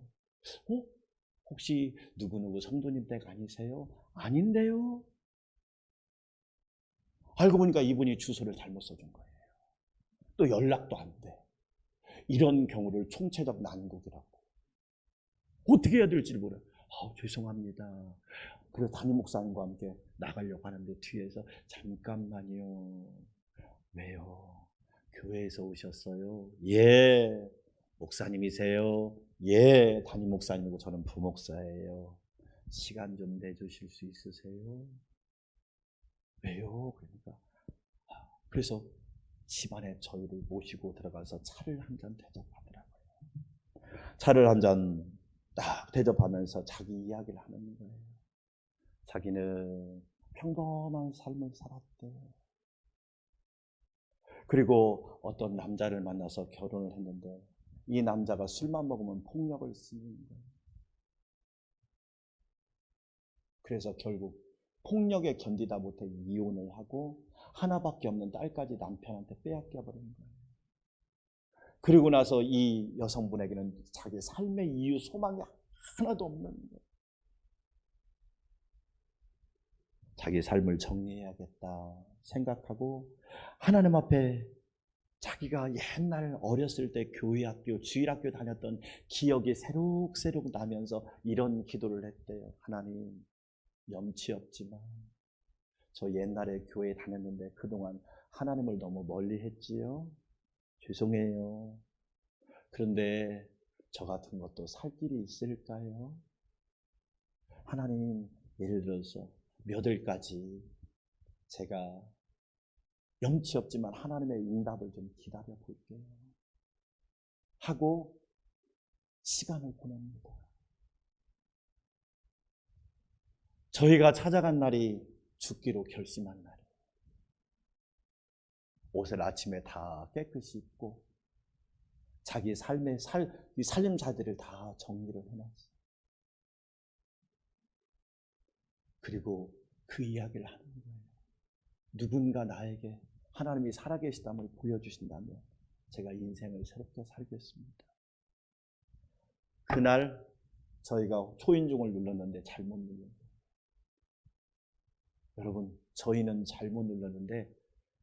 S1: 혹시 누구누구 성도님 댁 아니세요? 아닌데요. 알고 보니까 이분이 주소를 잘못 써준 거예요. 또 연락도 안 돼. 이런 경우를 총체적 난국이라고. 어떻게 해야 될지 몰라요. 죄송합니다. 그래서 담임 목사님과 함께 나가려고 하는데 뒤에서 잠깐만요. 왜요? 교회에서 오셨어요? 예. 목사님이세요? 예. 담임 목사님이고 저는 부목사예요. 시간 좀 내주실 수 있으세요? 왜요? 그래서 집안에 저희를 모시고 들어가서 차를 한 잔 대접하더라고요. 차를 한 잔 딱 대접하면서 자기 이야기를 하는 거예요. 자기는 평범한 삶을 살았대. 그리고 어떤 남자를 만나서 결혼을 했는데 이 남자가 술만 먹으면 폭력을 쓰는 거예요. 그래서 결국 폭력에 견디다 못해 이혼을 하고 하나밖에 없는 딸까지 남편한테 빼앗겨 버린 거예요. 그리고 나서 이 여성분에게는 자기 삶의 이유, 소망이 하나도 없는 거예요. 자기 삶을 정리해야겠다 생각하고 하나님 앞에 자기가 옛날 어렸을 때 교회 학교, 주일학교 다녔던 기억이 새록새록 나면서 이런 기도를 했대요. 하나님, 염치 없지만 저 옛날에 교회 다녔는데 그동안 하나님을 너무 멀리 했지요. 죄송해요. 그런데 저 같은 것도 살 길이 있을까요? 하나님, 예를 들어서 몇 월까지 제가 염치 없지만 하나님의 응답을 좀 기다려 볼게요. 하고 시간을 보냅니다. 저희가 찾아간 날이 죽기로 결심한 날이에요. 옷을 아침에 다 깨끗이 입고 자기 삶의 살림자들을 다 정리를 해놨어요. 그리고 그 이야기를 하는 거예요. 누군가 나에게 하나님이 살아계시담을 보여주신다면 제가 인생을 새롭게 살겠습니다. 그날 저희가 초인종을 눌렀는데 잘못 눌렀어요. 여러분, 저희는 잘못 눌렀는데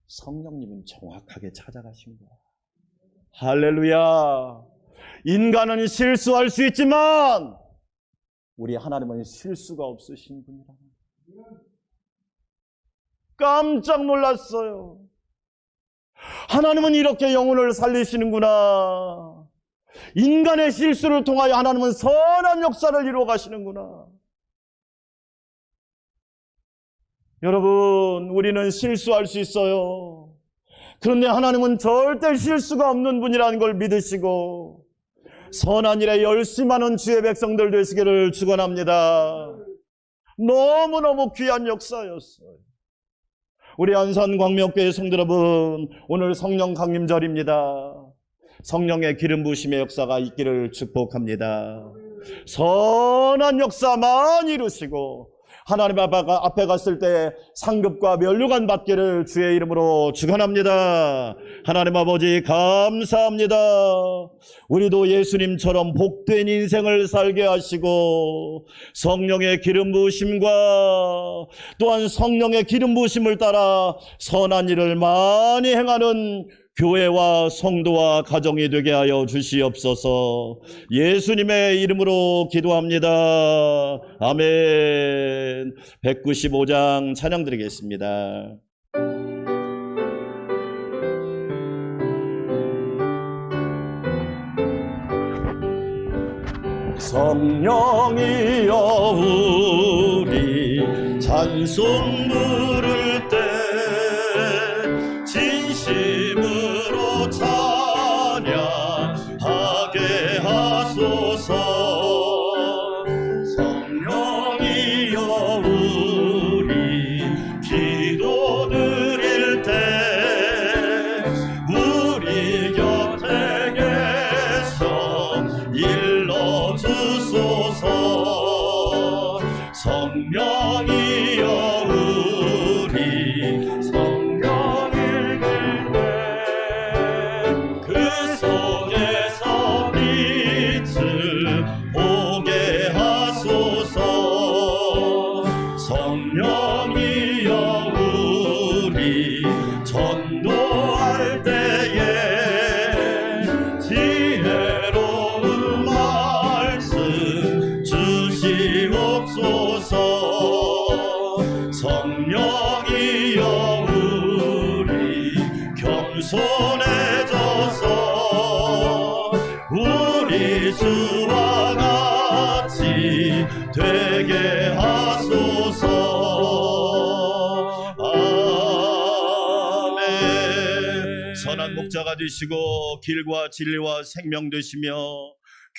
S1: 성령님은 정확하게 찾아가신 거야. 할렐루야. 인간은 실수할 수 있지만 우리 하나님은 실수가 없으신 분이라. 깜짝 놀랐어요. 하나님은 이렇게 영혼을 살리시는구나. 인간의 실수를 통하여 하나님은 선한 역사를 이루어 가시는구나. 여러분, 우리는 실수할 수 있어요. 그런데 하나님은 절대 실수가 없는 분이라는 걸 믿으시고 선한 일에 열심하는 주의 백성들 되시기를 축원합니다. 너무너무 귀한 역사였어요. 우리 안산광명교회 성도 여러분, 오늘 성령 강림절입니다. 성령의 기름 부으심의 역사가 있기를 축복합니다. 선한 역사 많이 이루시고 하나님 앞에 갔을 때 상급과 면류관 받기를 주의 이름으로 축원합니다. 하나님 아버지 감사합니다. 우리도 예수님처럼 복된 인생을 살게 하시고 성령의 기름 부으심과 또한 성령의 기름 부으심을 따라 선한 일을 많이 행하는 교회와 성도와 가정이 되게 하여 주시옵소서. 예수님의 이름으로 기도합니다. 아멘. 195장 찬양 드리겠습니다. 성령이여 우리 찬송 부를 때 진심으로 찬양하게 하소서. 성령이여 우리 기도 드릴 때 우리 곁에 계셔 일러주소서. 성령이여 우리 성령 읽을 때 그 속에서 빛을 보게 하소서. 성령이여 우리 전도할 때에 지혜로운 말씀 주시옵소서. 성령이여 우리 겸손해져서 우리 주와 같이 되게 하소서. 아멘. 선한 목자가 되시고 길과 진리와 생명 되시며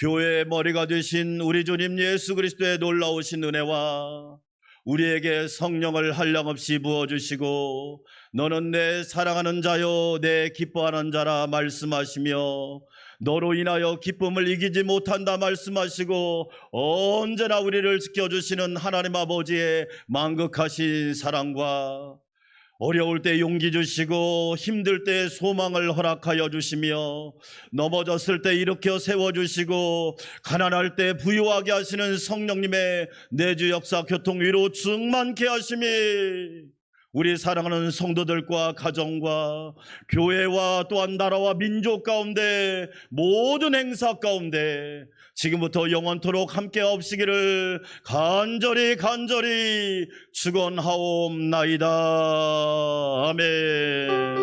S1: 교회의 머리가 되신 우리 주님 예수 그리스도의 놀라우신 은혜와 우리에게 성령을 한량없이 부어주시고 너는 내 사랑하는 자요 내 기뻐하는 자라 말씀하시며 너로 인하여 기쁨을 이기지 못한다 말씀하시고 언제나 우리를 지켜주시는 하나님 아버지의 만극하신 사랑과 어려울 때 용기 주시고 힘들 때 소망을 허락하여 주시며 넘어졌을 때 일으켜 세워주시고 가난할 때 부유하게 하시는 성령님의 내주 역사 교통 위로 충만케 하심이 우리 사랑하는 성도들과 가정과 교회와 또한 나라와 민족 가운데 모든 행사 가운데 지금부터 영원토록 함께 없으기를 간절히 축원하옵나이다. 아멘.